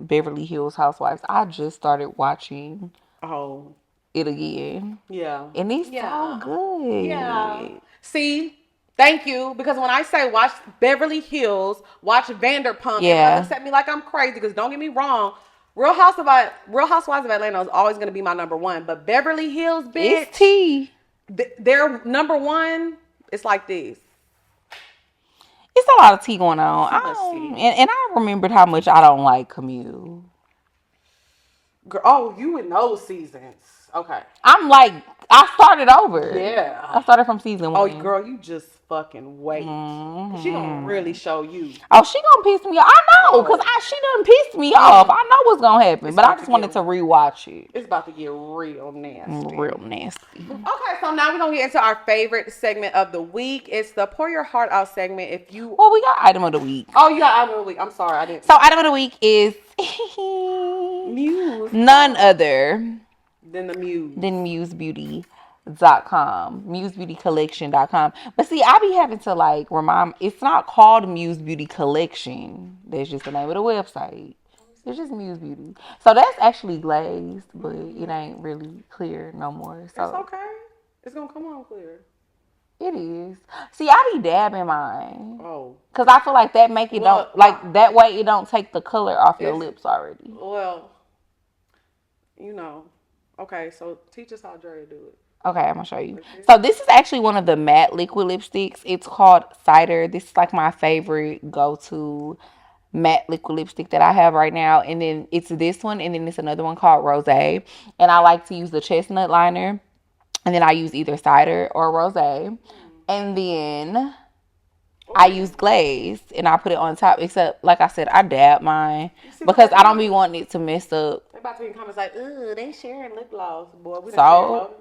Beverly Hills Housewives, I just started watching it again. Yeah. And it's so good. Yeah. See, thank you. Because when I say watch Beverly Hills, watch Vanderpump, Yeah. and look at me like I'm crazy, because don't get me wrong, Real Housewives of Atlanta is always going to be my number one. But Beverly Hills, bitch, It's tea. Their number one, it's like this. It's a lot of tea going on. So much tea. And I remembered how much I don't like Camille. Girl, you in those seasons. Okay. I'm like, I started over. Yeah. I started from season 1. Oh, girl, you just fucking wait. She gonna really show you. Oh, she gonna piss me off. I know, because she done pissed me off. I know what's gonna happen, but I just wanted to rewatch it. It's about to get real nasty. Real nasty. Okay, so now we're gonna get into our favorite segment of the week. It's the Pour Your Heart Out segment. Well, we got item of the week. Oh, you got item of the week. I'm sorry, I didn't. So item of the week is Muse. None other Than the Muse. than musebeauty.com, musebeautycollection.com. But see, I be having to like remind, it's not called Muse Beauty Collection. That's just the name of the website. It's just Muse Beauty. So that's actually glazed, but it ain't really clear no more. So It's okay. It's gonna come on clear. it is. See, I be dabbing mine. Oh. Cause I feel like that make it don't like that way it don't take the color off your lips already. Well, Okay, so teach us how Drea do it. Okay, I'm gonna show you. So this is actually one of the matte liquid lipsticks. It's called Cider. This is like my favorite go-to matte liquid lipstick that I have right now. And then it's this one, and then it's another one called Rosé. And I like to use the chestnut liner. And then I use either Cider or Rosé. And then I use glaze, and I put it on top. Except, like I said, I dab mine because I don't be wanting it to mess up. They about to be in comments like, "Ugh, they sharing lip gloss, boy." We So,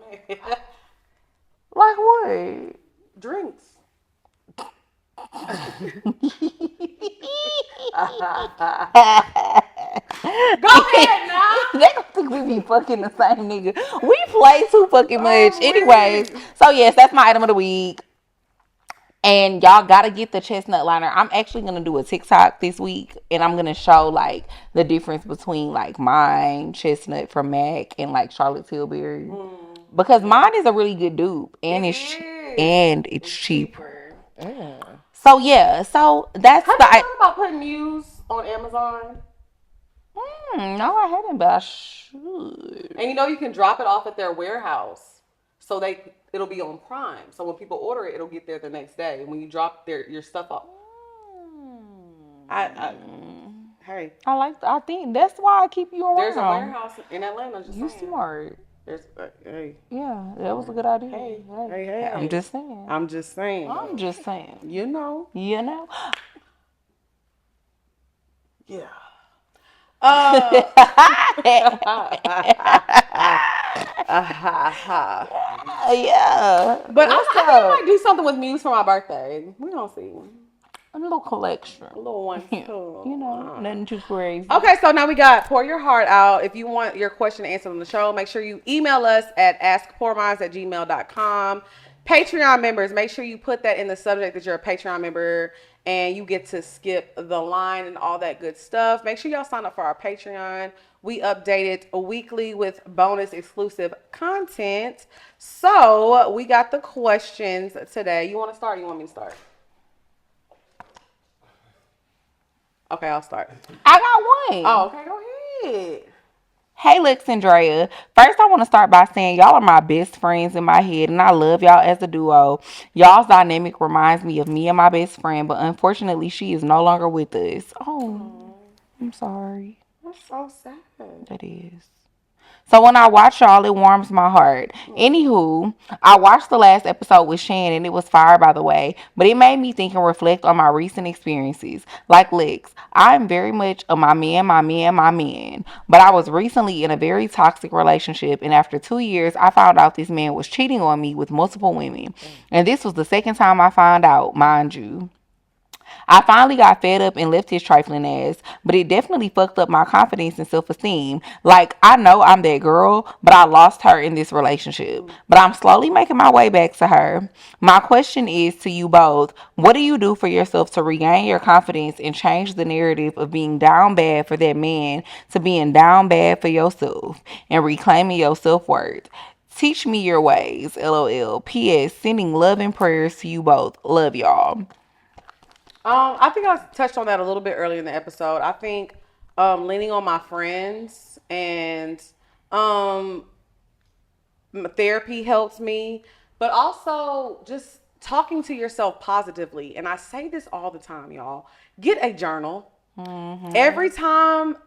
like what? Drinks. Go ahead now. They don't think we be fucking the same nigga. We play too fucking much. Anyways, so yes, that's my item of the week. And y'all gotta get the chestnut liner. I'm actually gonna do a TikTok this week, and I'm gonna show like the difference between like mine chestnut from MAC and like Charlotte Tilbury, because mine is a really good dupe, and it's cheap. So yeah, so that's Have you thought about putting Muse on Amazon? No, I haven't, but I should. And you can drop it off at their warehouse, so it'll be on Prime. So when people order it, it'll get there the next day. When you drop your stuff off, hey, I think that's why I keep you around. There's a warehouse in Atlanta. Just you saying. smart. There's hey. Yeah, that was a good idea. Hey. I'm just saying. I'm just saying. You know. Yeah. Yeah. But I think I might do something with Muse for my birthday. We don't see. A little collection. A little one too. Nothing too crazy. Okay, so now we got Pour Your Heart Out. If you want your question answered on the show, make sure you email us at askpourminds@gmail.com. Patreon members, make sure you put that in the subject that you're a Patreon member and you get to skip the line and all that good stuff. Make sure y'all sign up for our Patreon. We update it weekly with bonus exclusive content. So we got the questions today. You want to start or you want me to start? Okay, I'll start. I got one. Oh, okay, go ahead. Hey, Lex and Drea. First, I want to start by saying y'all are my best friends in my head, and I love y'all as a duo. Y'all's dynamic reminds me of me and my best friend, but unfortunately, she is no longer with us. Oh, I'm sorry. That's so sad. That is. So when I watch y'all, it warms my heart. Anywho, I watched the last episode with Shan, and it was fire, by the way. But it made me think and reflect on my recent experiences. Like Lex, I'm very much a my man. But I was recently in a very toxic relationship, and after 2 years, I found out this man was cheating on me with multiple women. And this was the second time I found out, mind you. I finally got fed up and left his trifling ass, but it definitely fucked up my confidence and self-esteem. Like, I know I'm that girl, but I lost her in this relationship. But I'm slowly making my way back to her. My question is to you both, what do you do for yourself to regain your confidence and change the narrative of being down bad for that man to being down bad for yourself and reclaiming your self-worth? Teach me your ways, LOL. P.S. Sending love and prayers to you both. Love y'all. I think I touched on that a little bit earlier in the episode. I think leaning on my friends and therapy helps me, but also just talking to yourself positively. And I say this all the time, y'all. Get a journal. Every time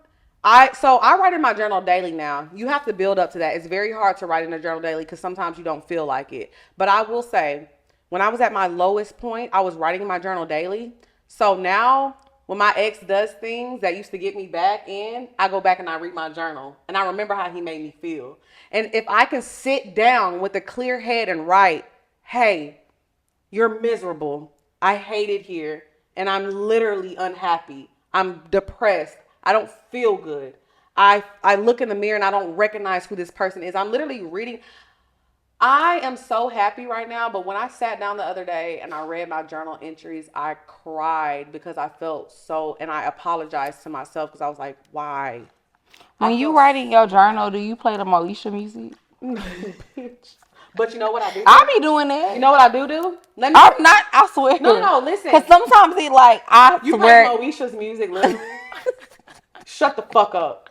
I write in my journal daily now. You have to build up to that. It's very hard to write in a journal daily because sometimes you don't feel like it. But I will say, when I was at my lowest point, I was writing in my journal daily. So now when my ex does things that used to get me back in, I go back and I read my journal and I remember how he made me feel. And if I can sit down with a clear head and write, hey, you're miserable. I hate it here. And I'm literally unhappy. I'm depressed. I don't feel good. I look in the mirror and I don't recognize who this person is. I'm literally reading. I am so happy right now, but when I sat down the other day and I read my journal entries, I cried because I felt so, and I apologized to myself because I was like, why? When you write in your journal, do you play the Moesha music? Bitch. But you know what I do? I be doing that. You know what I do? I'm not, I swear. No, listen. Because sometimes it like, You play Moesha's music, literally. Shut the fuck up.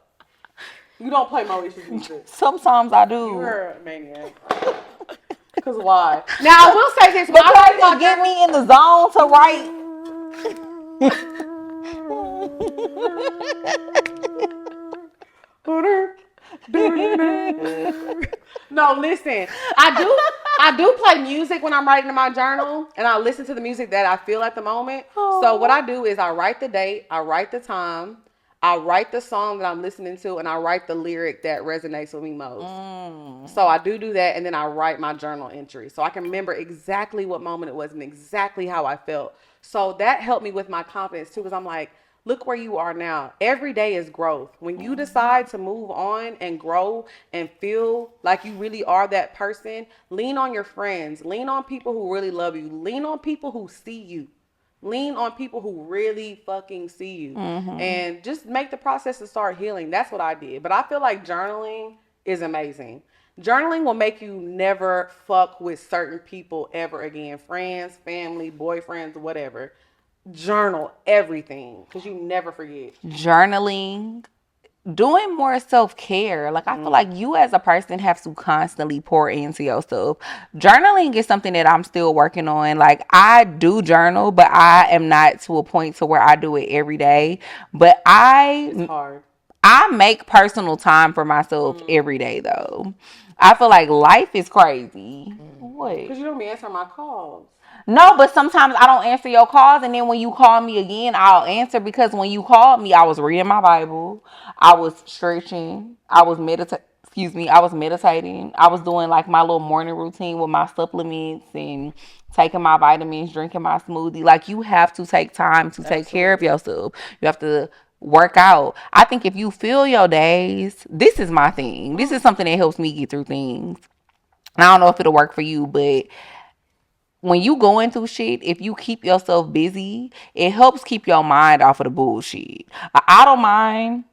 You don't play Moesha's music. Sometimes I do. You're a maniac. Because why? Now, I will say this. Because it get me in the zone to write. No, listen. I do play music when I'm writing in my journal, and I listen to the music that I feel at the moment. So what I do is I write the date, I write the time, I write the song that I'm listening to, and I write the lyric that resonates with me most. So I do that, and then I write my journal entry. So I can remember exactly what moment it was and exactly how I felt. So that helped me with my confidence too, because I'm like, look where you are now. Every day is growth. When you decide to move on and grow and feel like you really are that person, lean on your friends, lean on people who really love you, lean on people who see you. Lean on people who really fucking see you. And just make the process to start healing. That's what I did. But I feel like journaling is amazing. Journaling will make you never fuck with certain people ever again. Friends, family, boyfriends, whatever. Journal everything because you never forget. Journaling, doing more self-care. Like, I feel like you as a person have to constantly pour into yourself. Journaling is something that I'm still working on. Like, I do journal, but I am not to a point to where I do it every day. But It's hard. I make personal time for myself every day, though. I feel like life is crazy. What? Because you don't be answering my calls. No, but sometimes I don't answer your calls, and then when you call me again, I'll answer, because when you called me, I was reading my Bible, I was stretching, I was meditating, I was doing like my little morning routine with my supplements and taking my vitamins, drinking my smoothie. Like, you have to take time to take care of yourself. You have to work out. I think if you feel your days, this is my thing. This is something that helps me get through things. I don't know if it'll work for you, but when you going through shit, if you keep yourself busy, it helps keep your mind off of the bullshit. An idle mind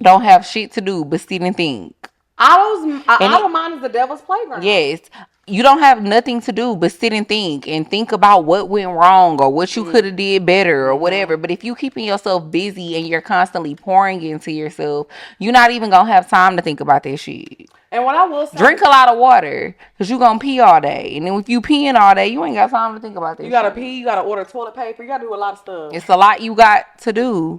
don't have shit to do but sit and think. Idle mind is the devil's playground. Yes. You don't have nothing to do but sit and think about what went wrong or what you could have did better or whatever. But if you keeping yourself busy and you're constantly pouring into yourself, you're not even gonna have time to think about that shit. And what I will say, drink a lot of water, because you're gonna pee all day. And then if you peeing all day, you ain't got time to think about that you gotta shit. pee, you gotta order toilet paper, you gotta do a lot of stuff. It's a lot you got to do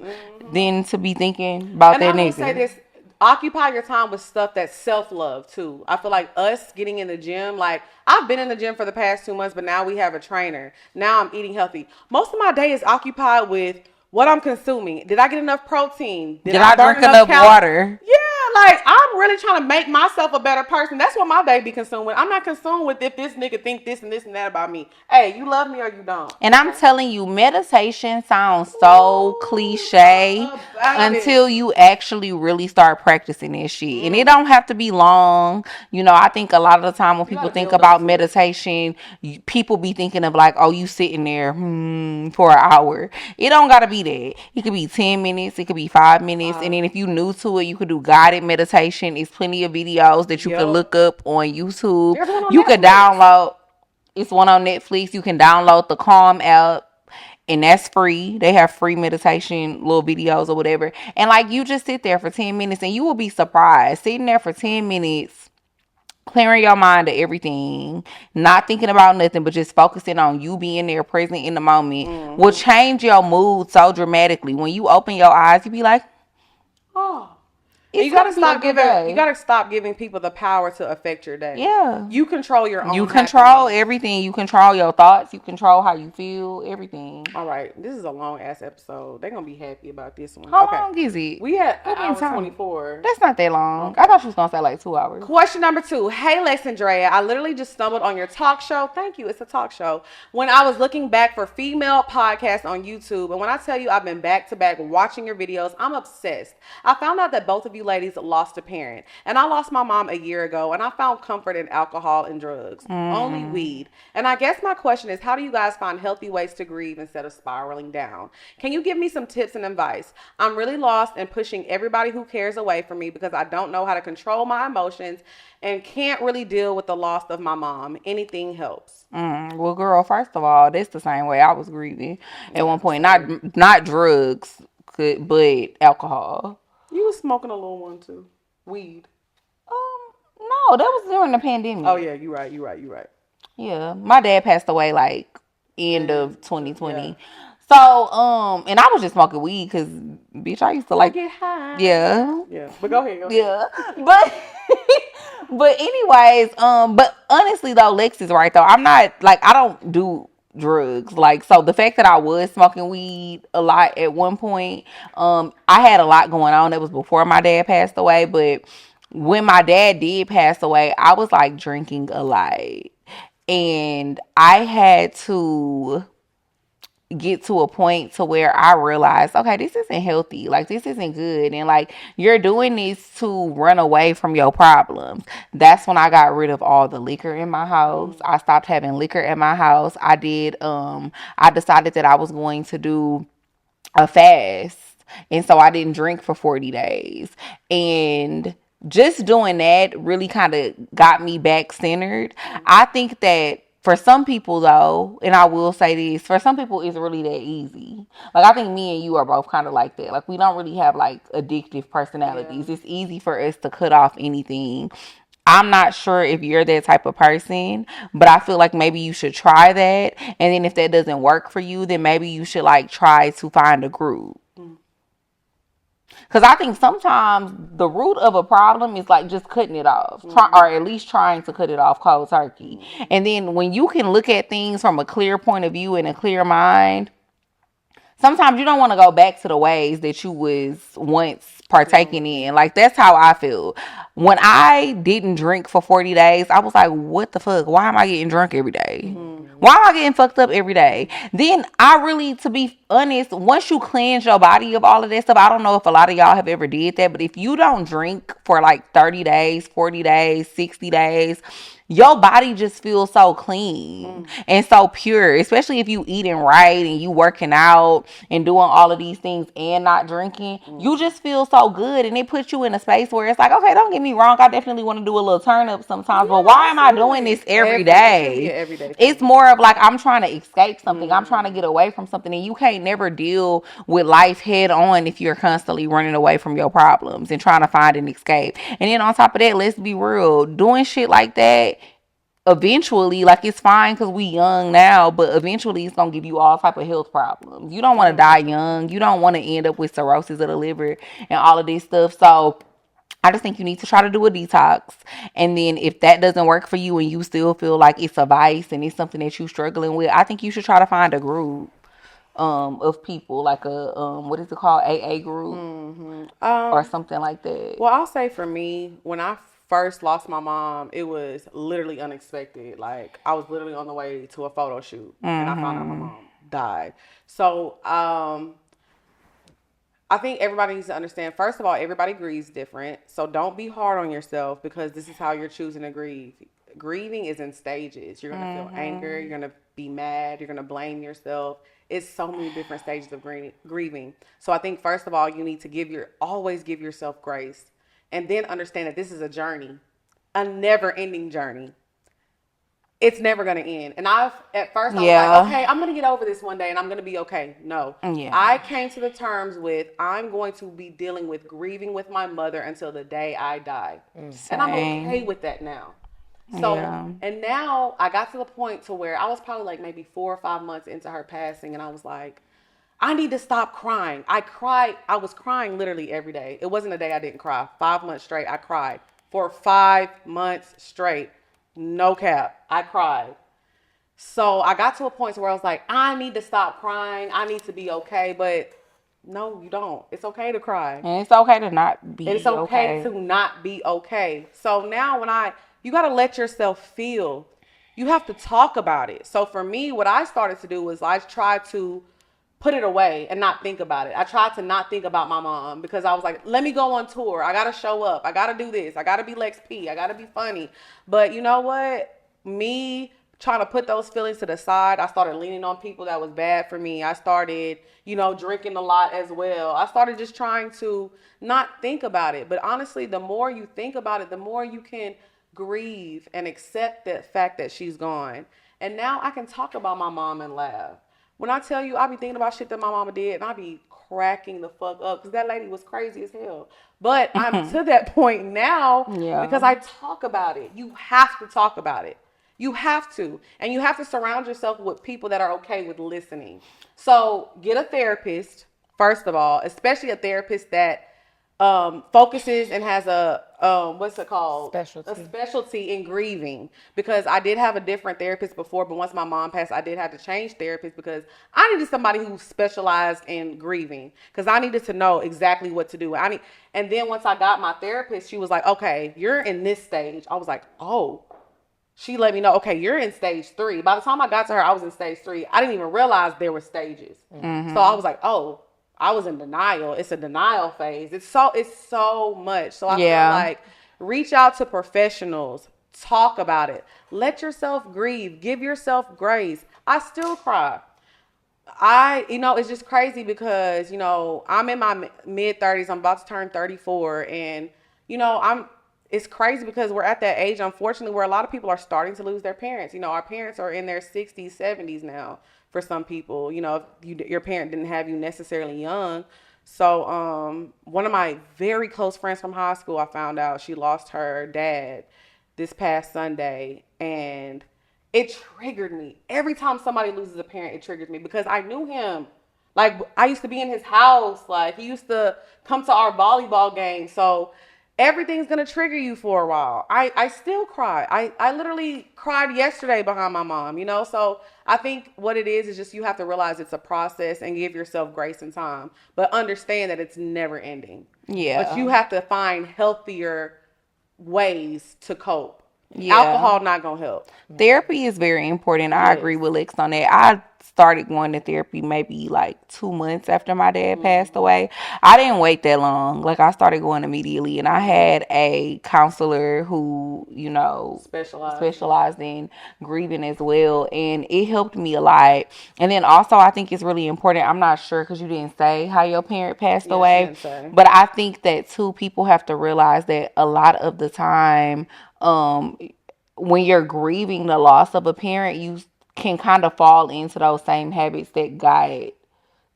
than to be thinking about And that I will nigga. say this, occupy your time with stuff that's self-love too. I feel like us getting in the gym, like I've been in the gym for the past 2 months, but now we have a trainer. Now I'm eating healthy. Most of my day is occupied with what I'm consuming. Did I get enough protein? Did I drink enough water? Yeah, like I'm really trying to make myself a better person. That's what my day be consumed with. I'm not consumed with if this nigga think this and that about me. Hey, you love me or you don't. And I'm telling you, meditation sounds so cliche until you actually really start practicing this shit. And it don't have to be long. You know, I think a lot of the time when people think about meditation, people be thinking of like, oh, you sitting there for an hour. It don't gotta be that. It could be 10 minutes. It could be 5 minutes. And then if you new to it, you could do guided meditation. It's plenty of videos that you can look up on YouTube. You could download. It's one on Netflix. You can download the Calm app, and that's free. They have free meditation little videos or whatever. And like, you just sit there for 10 minutes and you will be surprised. Sitting there for 10 minutes, clearing your mind to everything, not thinking about nothing, but just focusing on you being there, present in the moment, will change your mood so dramatically. When you open your eyes, you be like, oh. You gotta stop giving people the power to affect your day. Yeah. You control your own. You control everything. You control your thoughts. You control how you feel. Everything. All right. This is a long ass episode. They're gonna be happy about this one. How long is it? We had an hour 24. That's not that long. I thought she was gonna say like 2 hours. Question number 2. Hey, Lex and Drea. I literally just stumbled on your talk show. Thank you. It's a talk show. When I was looking back for female podcasts on YouTube, and when I tell you I've been back to back watching your videos, I'm obsessed. I found out that both of you ladies lost a parent, and I lost my mom a year ago, and I found comfort in alcohol and drugs, only weed. And I guess my question is, how do you guys find healthy ways to grieve instead of spiraling down? Can you give me some tips and advice? I'm really lost and pushing everybody who cares away from me because I don't know how to control my emotions and can't really deal with the loss of my mom. Anything helps. Well, girl, first of all, that's the same way I was grieving at one point. Not drugs, but alcohol. You was smoking a little one too. Weed. No, that was during the pandemic. Oh yeah, you right. Yeah, my dad passed away like end of 2020. Yeah. So, and I was just smoking weed because, bitch, I used to like get high. Yeah. Yeah, but go ahead. Yeah, but anyways, but honestly though, Lex is right though. I'm not like, I don't do drugs. Like, so the fact that I was smoking weed a lot at one point, I had a lot going on. That was before my dad passed away. But when my dad did pass away, I was like drinking a lot, and I had to get to a point to where I realize, okay, this isn't healthy. Like, this isn't good. And like, you're doing this to run away from your problems. That's when I got rid of all the liquor in my house. I stopped having liquor in my house. I decided that I was going to do a fast. And so I didn't drink for 40 days. And just doing that really kind of got me back centered. I think that for some people, though, and I will say this, for some people, it's really that easy. Like, I think me and you are both kind of like that. Like, we don't really have, like, addictive personalities. Yeah. It's easy for us to cut off anything. I'm not sure if you're that type of person, but I feel like maybe you should try that. And then if that doesn't work for you, then maybe you should, like, try to find a group. Because I think sometimes the root of a problem is like just cutting it off, or at least trying to cut it off cold turkey. And then when you can look at things from a clear point of view and a clear mind, sometimes you don't want to go back to the ways that you was once partaking in. Like, that's how I feel. When I didn't drink for 40 days, I was like, what the fuck? Why am I getting drunk every day? Why am I getting fucked up every day? Then I really, to be honest, once you cleanse your body of all of that stuff, I don't know if a lot of y'all have ever did that, but if you don't drink for like 30 days, 40 days, 60 days, your body just feels so clean and so pure, especially if you eating right and you working out and doing all of these things and not drinking. You just feel so good, and it puts you in a space where it's like, okay, don't get me wrong, I definitely want to do a little turn up sometimes, but why am I doing this every day? Every day. It's more of like, I'm trying to escape something. I'm trying to get away from something, and you can't never deal with life head on if you're constantly running away from your problems and trying to find an escape. And then on top of that, let's be real, doing shit like that, eventually, like, it's fine because we young now, but eventually it's gonna give you all type of health problems. You don't want to die young. You don't want to end up with cirrhosis of the liver and all of this stuff. So I just think you need to try to do a detox. And then if that doesn't work for you and you still feel like it's a vice and it's something that you're struggling with, I think you should try to find a group of people, like a what is it called, AA group, or something like that. Well, I'll say for me, when I first lost my mom, it was literally unexpected. Like, I was literally on the way to a photo shoot and I found out my mom died. So I think everybody needs to understand, first of all, everybody grieves different. So don't be hard on yourself because this is how you're choosing to grieve. Grieving is in stages. You're going to feel anger. You're going to be mad. You're going to blame yourself. It's so many different stages of grieving. So I think, first of all, you need to always give yourself grace. And then understand that this is a journey, a never-ending journey. It's never going to end. And at first, I was like, okay, I'm going to get over this one day and I'm going to be okay. No. Yeah. I came to the terms with, I'm going to be dealing with grieving with my mother until the day I die. Same. And I'm okay with that now. So, and now I got to the point to where I was probably like maybe 4 or 5 months into her passing. And I was like, I need to stop crying. I was crying literally every day. It wasn't a day I didn't cry. 5 months straight, I cried. For 5 months straight. No cap. I cried. So I got to a point where I was like, I need to stop crying. I need to be okay. But no, you don't. It's okay to cry. And it's okay to not be okay. It's okay to not be okay. So now you got to let yourself feel. You have to talk about it. So for me, what I started to do was I tried to put it away and not think about it. I tried to not think about my mom because I was like, let me go on tour. I got to show up. I got to do this. I got to be Lex P. I got to be funny. But you know what? Me trying to put those feelings to the side, I started leaning on people that was bad for me. I started, drinking a lot as well. I started just trying to not think about it. But honestly, the more you think about it, the more you can grieve and accept the fact that she's gone. And now I can talk about my mom and laugh. When I tell you, I be thinking about shit that my mama did, and I be cracking the fuck up because that lady was crazy as hell. But I'm to that point now because I talk about it. You have to talk about it. You have to. And you have to surround yourself with people that are okay with listening. So get a therapist, first of all, especially a therapist that focuses and has a specialty in grieving, because I did have a different therapist before, but once my mom passed, I did have to change therapists because I needed somebody who specialized in grieving because I needed to know exactly what to do. And then once I got my therapist, she was like, okay, you're in this stage. I was like, oh, she let me know, okay, you're in stage 3. By the time I got to her, I was in stage 3. I didn't even realize there were stages. Mm-hmm. So I was like, oh, I was in denial. It's a denial phase. It's so much. So I feel like reach out to professionals. Talk about it. Let yourself grieve. Give yourself grace. I still cry. It's just crazy because, I'm in my mid 30s. I'm about to turn 34. And, it's crazy because we're at that age, unfortunately, where a lot of people are starting to lose their parents. Our parents are in their 60s, 70s now for some people. If your parent didn't have you necessarily young. So one of my very close friends from high school, I found out she lost her dad this past Sunday. And it triggered me. Every time somebody loses a parent, it triggers me because I knew him. Like, I used to be in his house. Like, he used to come to our volleyball games. So everything's going to trigger you for a while. I still cry. I literally cried yesterday behind my mom, So I think what it is just you have to realize it's a process and give yourself grace and time. But understand that it's never ending. Yeah. But you have to find healthier ways to cope. Yeah. Alcohol not gonna help. Therapy is very important. I agree with Lex on that. I started going to therapy maybe like 2 months after my dad passed away. I didn't wait that long. Like, I started going immediately, and I had a counselor who, specialized in grieving as well, and it helped me a lot. And then also, I think it's really important. I'm not sure because you didn't say how your parent passed away, but I think that too, people have to realize that a lot of the time, when you're grieving the loss of a parent, you can kind of fall into those same habits that got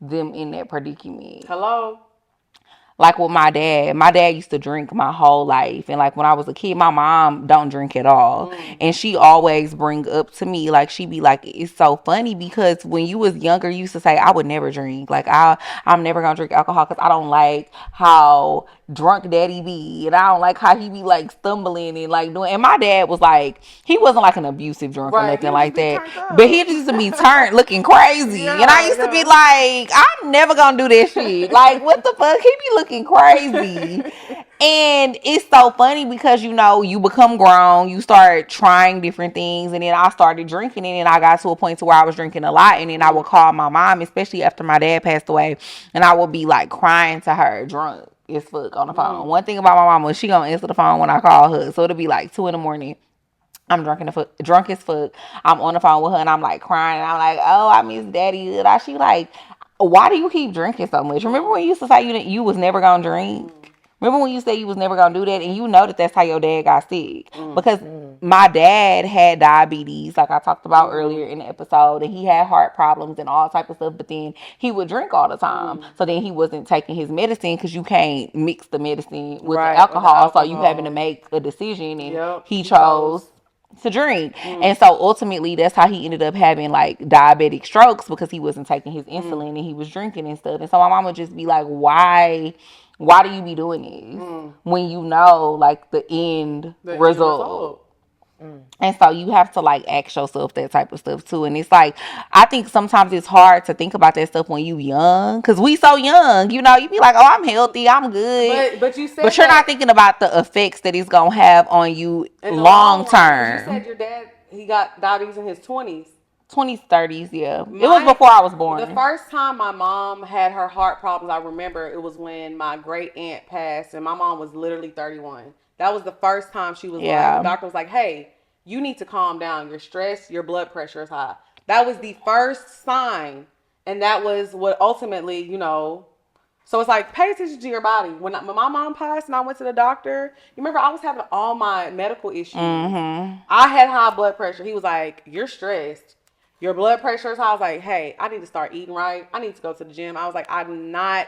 them in that predicament. Hello? Like with my dad used to drink my whole life. And like when I was a kid, my mom don't drink at all. And she always bring up to me, like, she be like, it's so funny because when you was younger, you used to say, I would never drink. Like, I'm never going to drink alcohol because I don't like how drunk daddy be. And I don't like how he be like stumbling and like doing. And my dad was like, he wasn't like an abusive drunk or nothing like that. But he used to be turned looking crazy. And I used to be like, I'm never going to do that shit. Like, what the fuck? He be looking crazy. And it's so funny because you become grown, you start trying different things, and then I started drinking, and then I got to a point to where I was drinking a lot, and then I would call my mom, especially after my dad passed away, and I would be like crying to her drunk as fuck on the phone. One thing about my mom was she gonna answer the phone when I call her, so it'll be like 2 a.m. I'm drunk as fuck. I'm on the phone with her and I'm like crying and I'm like, oh, I miss daddy. And she like, why do you keep drinking so much? Remember when you used to say you was never gonna drink? Remember when you said you was never gonna do that? And you know that's how your dad got sick. Because my dad had diabetes, like I talked about earlier in the episode, and he had heart problems and all type of stuff, but then he would drink all the time. So then he wasn't taking his medicine because you can't mix the medicine with the alcohol. So you having to make a decision, and he chose to drink. And so ultimately that's how he ended up having like diabetic strokes, because he wasn't taking his insulin and he was drinking and stuff. And so my mom would just be like, why do you be doing this when you know like the end result? And so you have to like ask yourself that type of stuff too. And it's like, I think sometimes it's hard to think about that stuff when you young, because we so young, you be like, oh, I'm healthy, I'm good. But you're not thinking about the effects that it's gonna have on you long term. You said your dad, he got diabetes in his 20s. 20s, 30s, yeah. It was before I was born. The first time my mom had her heart problems, I remember it was when my great aunt passed, and my mom was literally 31. That was the first time she was like, the doctor was like, hey, you need to calm down. You're stressed. Your blood pressure is high. That was the first sign. And that was what ultimately, so it's like, pay attention to your body. When my mom passed and I went to the doctor, you remember I was having all my medical issues. I had high blood pressure. He was like, you're stressed. Your blood pressure is high. I was like, hey, I need to start eating right. I need to go to the gym. I was like, I'm not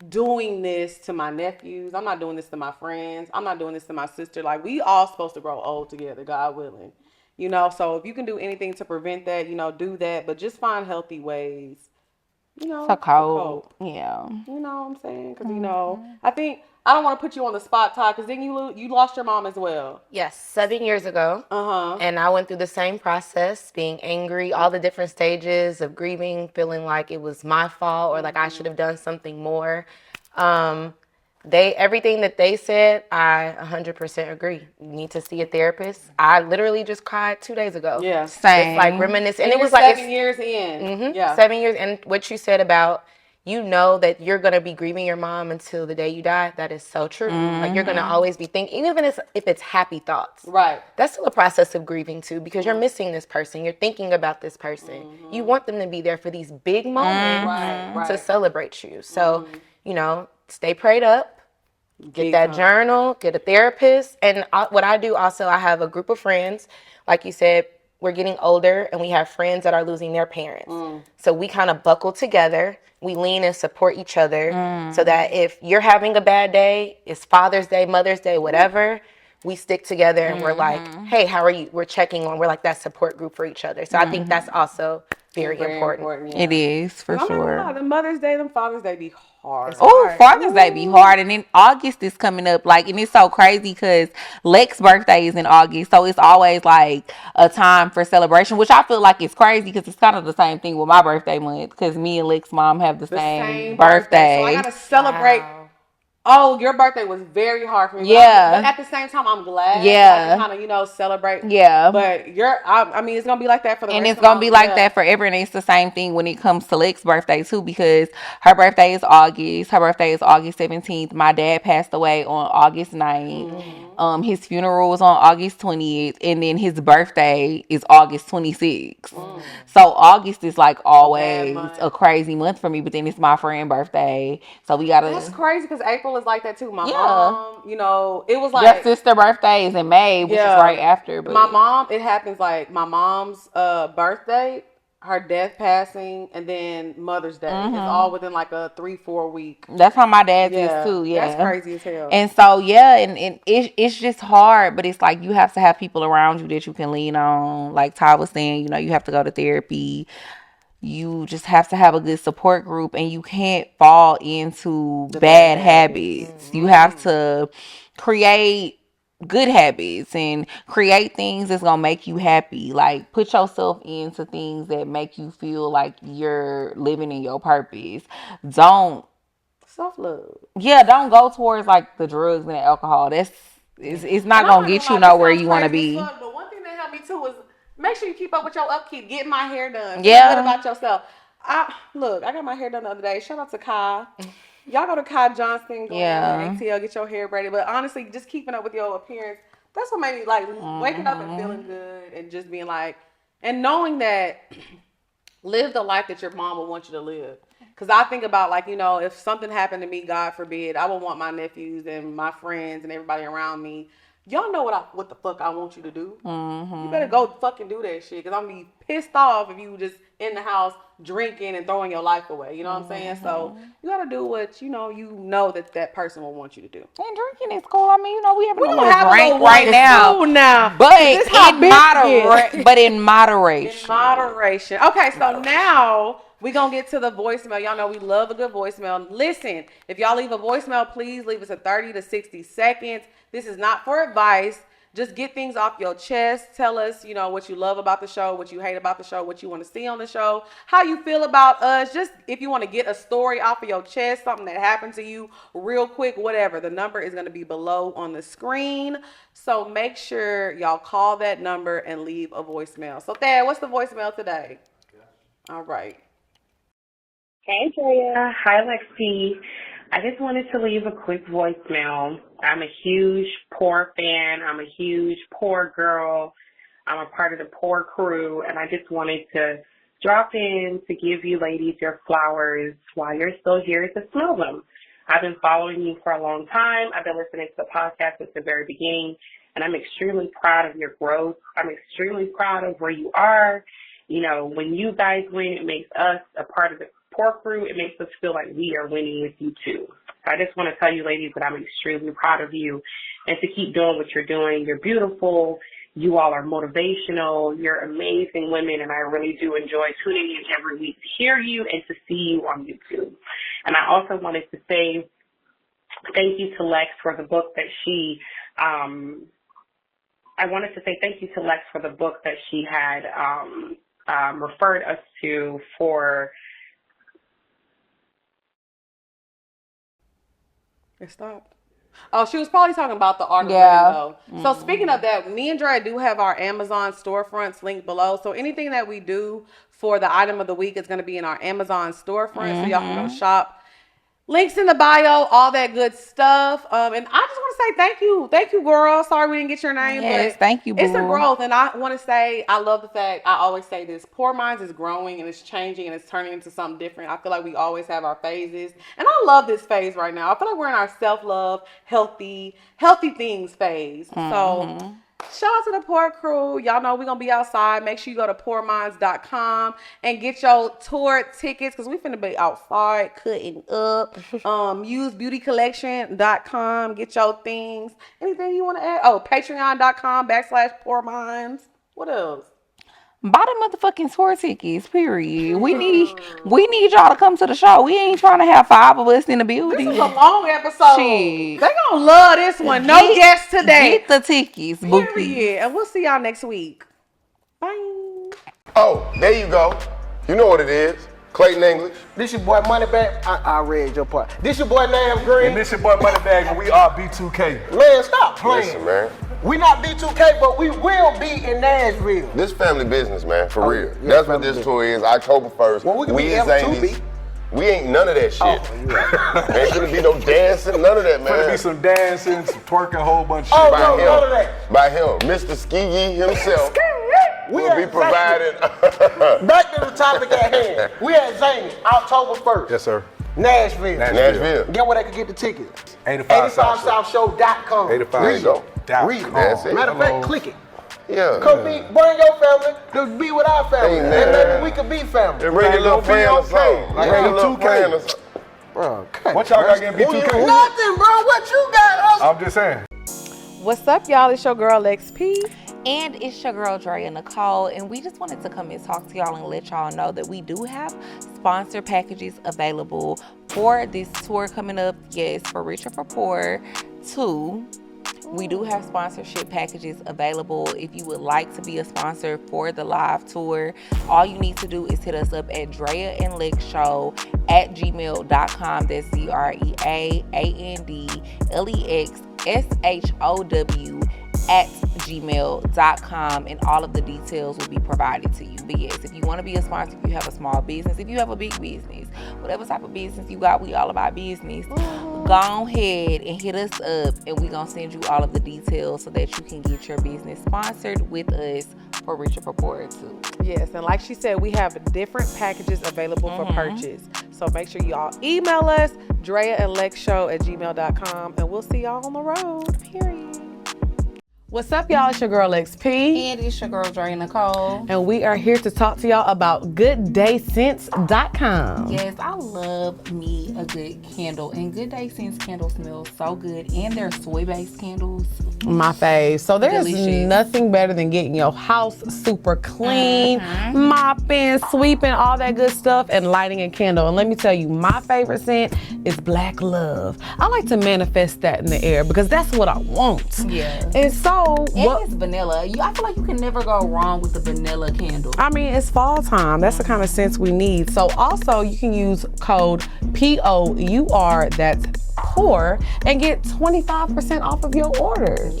doing this to my nephews. I'm not doing this to my friends. I'm not doing this to my sister. Like, we all supposed to grow old together, God willing. So if you can do anything to prevent that, do that. But just find healthy ways, to cope. Yeah. You know what I'm saying? Because, I think, I don't want to put you on the spot, Ty, because then you lost your mom as well. Yes, 7 years ago. And I went through the same process, being angry, all the different stages of grieving, feeling like it was my fault or like I should have done something more. Everything that they said, I 100% agree. You need to see a therapist. I literally just cried 2 days ago. Yeah. Same. It's like reminiscing. And it it was was like 7 years in. Yeah. 7 years. And what you said about, you know that you're going to be grieving your mom until the day you die. That is so true. Like you're going to always be thinking, even if it's happy thoughts. Right. That's still a process of grieving too, because you're missing this person. You're thinking about this person. You want them to be there for these big moments Right. to celebrate you. So, you know, stay prayed up. Get that journal, get a therapist. And what I do also, I have a group of friends. Like you said, we're getting older and we have friends that are losing their parents. So we kind of buckle together. We lean and support each other so that if you're having a bad day, it's Father's Day, Mother's Day, whatever, we stick together and we're like, hey, how are you? We're checking on. We're like that support group for each other. So I think that's also very important. It is, for sure. The Mother's Day, them Father's Day be hard. Oh, Father's Day be hard. And then August is coming up. Like, and it's so crazy because Lex's birthday is in August. So it's always like a time for celebration, which I feel like is crazy because it's kind of the same thing with my birthday month because me and Lex's mom have the same birthday. So I got to celebrate. Wow. Oh, your birthday was very hard for me. Yeah. But at the same time, I'm glad. Yeah. Kind of, you know, celebrate. Yeah. But I mean, it's going to be like that for the And rest it's of going to be like yeah. that forever. And it's the same thing when it comes to Lex's birthday, too, because her birthday is August. Her birthday is August 17th. My dad passed away on August 9th. His funeral was on August 20th. And then his birthday is August 26th. So August is like always a crazy month for me. But then it's my friend's birthday. So we got to... That's crazy because April is like that, too. My mom, you know, it was like... Your sister birthday is in May, which is right after. But my mom, it happens like my mom's birthday, her death passing, and then Mother's Day. It's all within like a 3-4 week. That's how my dad's is too. Yeah, that's crazy as hell. And so and it's just hard, but it's like you have to have people around you that you can lean on. Like Ty was saying, you know, you have to go to therapy. You just have to have a good support group, and you can't fall into bad habits. You have to create good habits and create things that's gonna make you happy. Like put yourself into things that make you feel like you're living in your purpose. Don't self-love. Yeah, don't go towards like the drugs and the alcohol. It's not gonna get you nowhere you want to be. But one thing that helped me too was make sure you keep up with your upkeep. Get my hair done. Yeah. Feel good about yourself. I got my hair done the other day. Shout out to Kai. Y'all go to Kai Johnston. Go ATL, get your hair braided. But honestly, just keeping up with your appearance, that's what made me like waking up and feeling good and just being like, and knowing that live the life that your mom would want you to live. Because I think about, like, you know, if something happened to me, God forbid, I would want my nephews and my friends and everybody around me. Y'all know what the fuck I want you to do. You better go fucking do that shit. Because I'm going to be pissed off if you just in the house drinking and throwing your life away. You know what I'm saying? So you got to do what, you know that person will want you to do. And drinking is cool. I mean, you know, we having a little drink right now. But in moderation. In moderation. Okay, so now we're going to get to the voicemail. Y'all know we love a good voicemail. Listen, if y'all leave a voicemail, please leave us a 30 to 60 seconds. This is not for advice. Just get things off your chest. Tell us, you know, what you love about the show, what you hate about the show, what you want to see on the show, how you feel about us. Just if you want to get a story off of your chest, something that happened to you real quick, whatever. The number is going to be below on the screen. So make sure y'all call that number and leave a voicemail. So, Thad, what's the voicemail today? All right. Hey, Drea. Hi, Lex P. I just wanted to leave a quick voicemail. I'm a huge Poor fan. I'm a huge Poor girl. I'm a part of the Poor crew, and I just wanted to drop in to give you ladies your flowers while you're still here to smell them. I've been following you for a long time. I've been listening to the podcast since the very beginning, and I'm extremely proud of your growth. I'm extremely proud of where you are. You know, when you guys win, it makes us a part of the Poor crew. It makes us feel like we are winning with you too. So I just want to tell you ladies that I'm extremely proud of you and to keep doing what you're doing. You're beautiful. You all are motivational. You're amazing women, and I really do enjoy tuning in every week to hear you and to see you on YouTube. And I also wanted to say thank you to Lex for the book that she had referred us to for. It stopped. Oh, she was probably talking about the art of letting go. So speaking of that, me and Drea do have our Amazon storefronts linked below. So anything that we do for the item of the week is going to be in our Amazon storefront. So y'all can go shop. Links in the bio, all that good stuff. And I just want to say thank you. Thank you, girl. Sorry we didn't get your name. Yes, but thank you, boo. It's a growth. And I want to say, I love the fact, I always say this, Poor Minds is growing and it's changing and it's turning into something different. I feel like we always have our phases. And I love this phase right now. I feel like we're in our self-love, healthy things phase. So shout out to the Poor Crew. Y'all know we're going to be outside. Make sure you go to pourminds.com and get your tour tickets because we finna be outside cutting up. Use beautycollection.com. Get your things. Anything you want to add? Oh, patreon.com/pourminds. What else? Buy the motherfucking tour tickets, period. We need y'all to come to the show. We ain't trying to have 5 of us in the building. This is a long episode. Shit. They gonna love this one. No guests today. Get the tickets, bookie. Period. And we'll see y'all next week. Bye. Oh, there you go. You know what it is. Clayton English. This your boy Moneybag. I read your part. This your boy Nam Green. And this your boy Moneybag, and we are B2K. Man, stop playing. Listen, man. We not B2K, but we will be in Nashville. This family business, man, for real. That's what this tour is. October 1st. Well, we can be as F2B. Zanies. We ain't none of that shit. Oh, you right. Ain't gonna be no dancing, none of that, man. Gonna be some dancing, some twerking, a whole bunch of Oh, shit. no, none of that. By him, Mr. Ski Yee himself We will be at providing. Back to the topic at hand. We at Zany, October 1st. Yes, sir. Nashville. Nashville. Get where they can get the tickets. 85southshow.com. 85southshow.com. 85southshow.com. Read it. That's it. Matter of fact, click it. Yeah. Come bring your family to be with our family. Hey, And man. maybe we could be family. And bring your little friend or something. Like Bring your little 2K. friend or something. Bro, okay. What y'all got getting B2K? Nothing, bro. What you got? I'm just saying. What's up, y'all? It's your girl, Lex P. And it's your girl, Drea Nicole, and we just wanted to come and talk to y'all and let y'all know that we do have sponsor packages available for this tour coming up. Yes, for Rich or for Poor 2. We do have sponsorship packages available. If you would like to be a sponsor for the live tour, all you need to do is hit us up at DreaandLexShow@gmail.com. That's DreaandLexShow@gmail.com, and all of the details will be provided to you. But yes, if you want to be a sponsor, if you have a small business, if you have a big business, whatever type of business you got, we all about business. Go ahead and hit us up, and we're going to send you all of the details so that you can get your business sponsored with us for Rich or for Poor too. Yes, and like she said, we have different packages available for purchase. So make sure y'all email us, DreaandLexShow@gmail.com, and we'll see y'all on the road. Period. What's up, y'all? It's your girl, Lex P. And it's your girl, Drea Nicole. And we are here to talk to y'all about GoodDayScents.com. Yes, I love me a good candle, and Good Day Scents candles smell so good, and they're soy-based candles. My fave. So there's Delicious. nothing better than getting your house super clean, mopping, sweeping, all that good stuff, and lighting a candle. And let me tell you, my favorite scent is Black Love. I like to manifest that in the air because that's what I want. Yeah. And so, It's vanilla. I feel like you can never go wrong with the vanilla candle. I mean, it's fall time. That's the kind of scents we need. So also, you can use code POUR, that's POUR, and get 25% off of your order.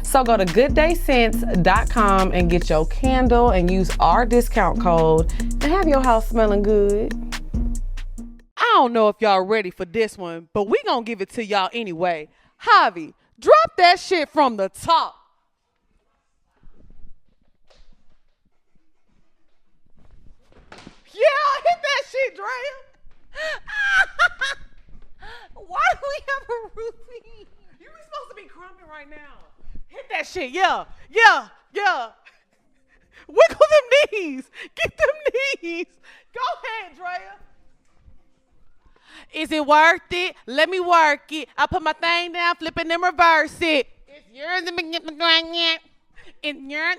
So go to GoodDayScents.com and get your candle and use our discount code and have your house smelling good. I don't know if y'all ready for this one, but we gonna give it to y'all anyway. Javi, drop that shit from the top. Yeah, hit that shit, Drea. Why do we have a routine? You were supposed to be crumbing right now. Hit that shit, yeah. Wiggle them knees. Get them knees. Go ahead, Drea. Is it worth it? Let me work it. I put my thing down, flip it, and reverse it. It's yours. It's yours.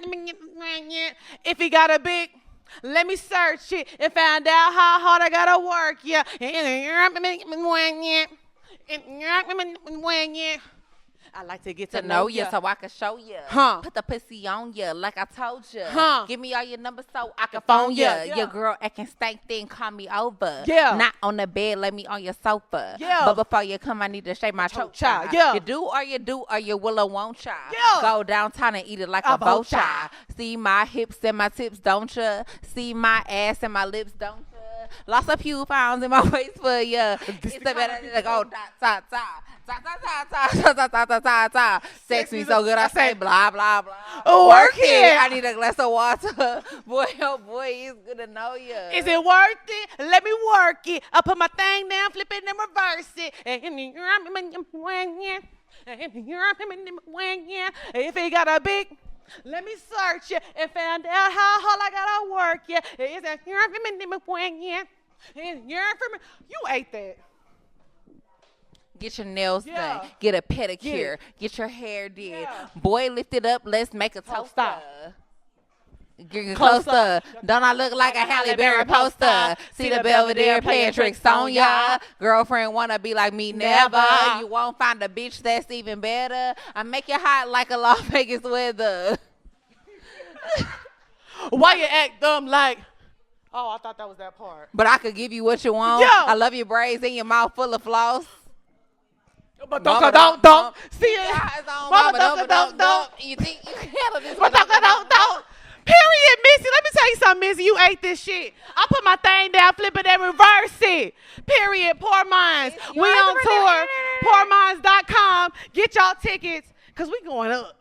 If he got a big, let me search it and find out how hard I gotta work. Yeah. I like to get to know you so I can show you. Huh. Put the pussy on you like I told you. Huh. Give me all your numbers so I can phone you. ya. Yeah. Your girl acting stank, then call me over. Yeah. Not on the bed, let me on your sofa. Yeah. But before you come, I need to shake my choke child. Yeah. You do or you will or won't child. Yeah. Go downtown and eat it like a vulture. See my hips and my tips, don't ya? See my ass and my lips, don't ya? Lost a few pounds in my waist for ya. It's a better to go ta ta ta. Sex me so good, I say blah, blah, blah. Work it. I need a glass of water. Boy, oh boy, it's good to know you. Is it worth it? Let me work it. I put my thing down, flip it, and reverse it. If it got a big, let me search it and find out how hard I gotta work it. Is that you ate that? Get your nails Yeah. done. Get a pedicure. Get your hair did. Yeah. Boy, lift it up. Let's make a toaster. Stop. Get Closer. closer. Don't I look like a Halle Berry poster? See the Belvedere playing tricks on ya. Girlfriend wanna be like me, never. You won't find a bitch that's even better. I make you hot like a Las Vegas weather. Why you act dumb like? Oh, I thought that was that part. But I could give you what you want. Yeah. I love your braids in your mouth full of floss. But don't see it. Mama don't. You think you can handle this? But don't. Period, Missy. Let me tell you something, Missy. You ate this shit. I put my thing down, flip it, and reverse it. Period. Poor Minds. We on tour. PoorMinds.com. Get y'all tickets, because we going up.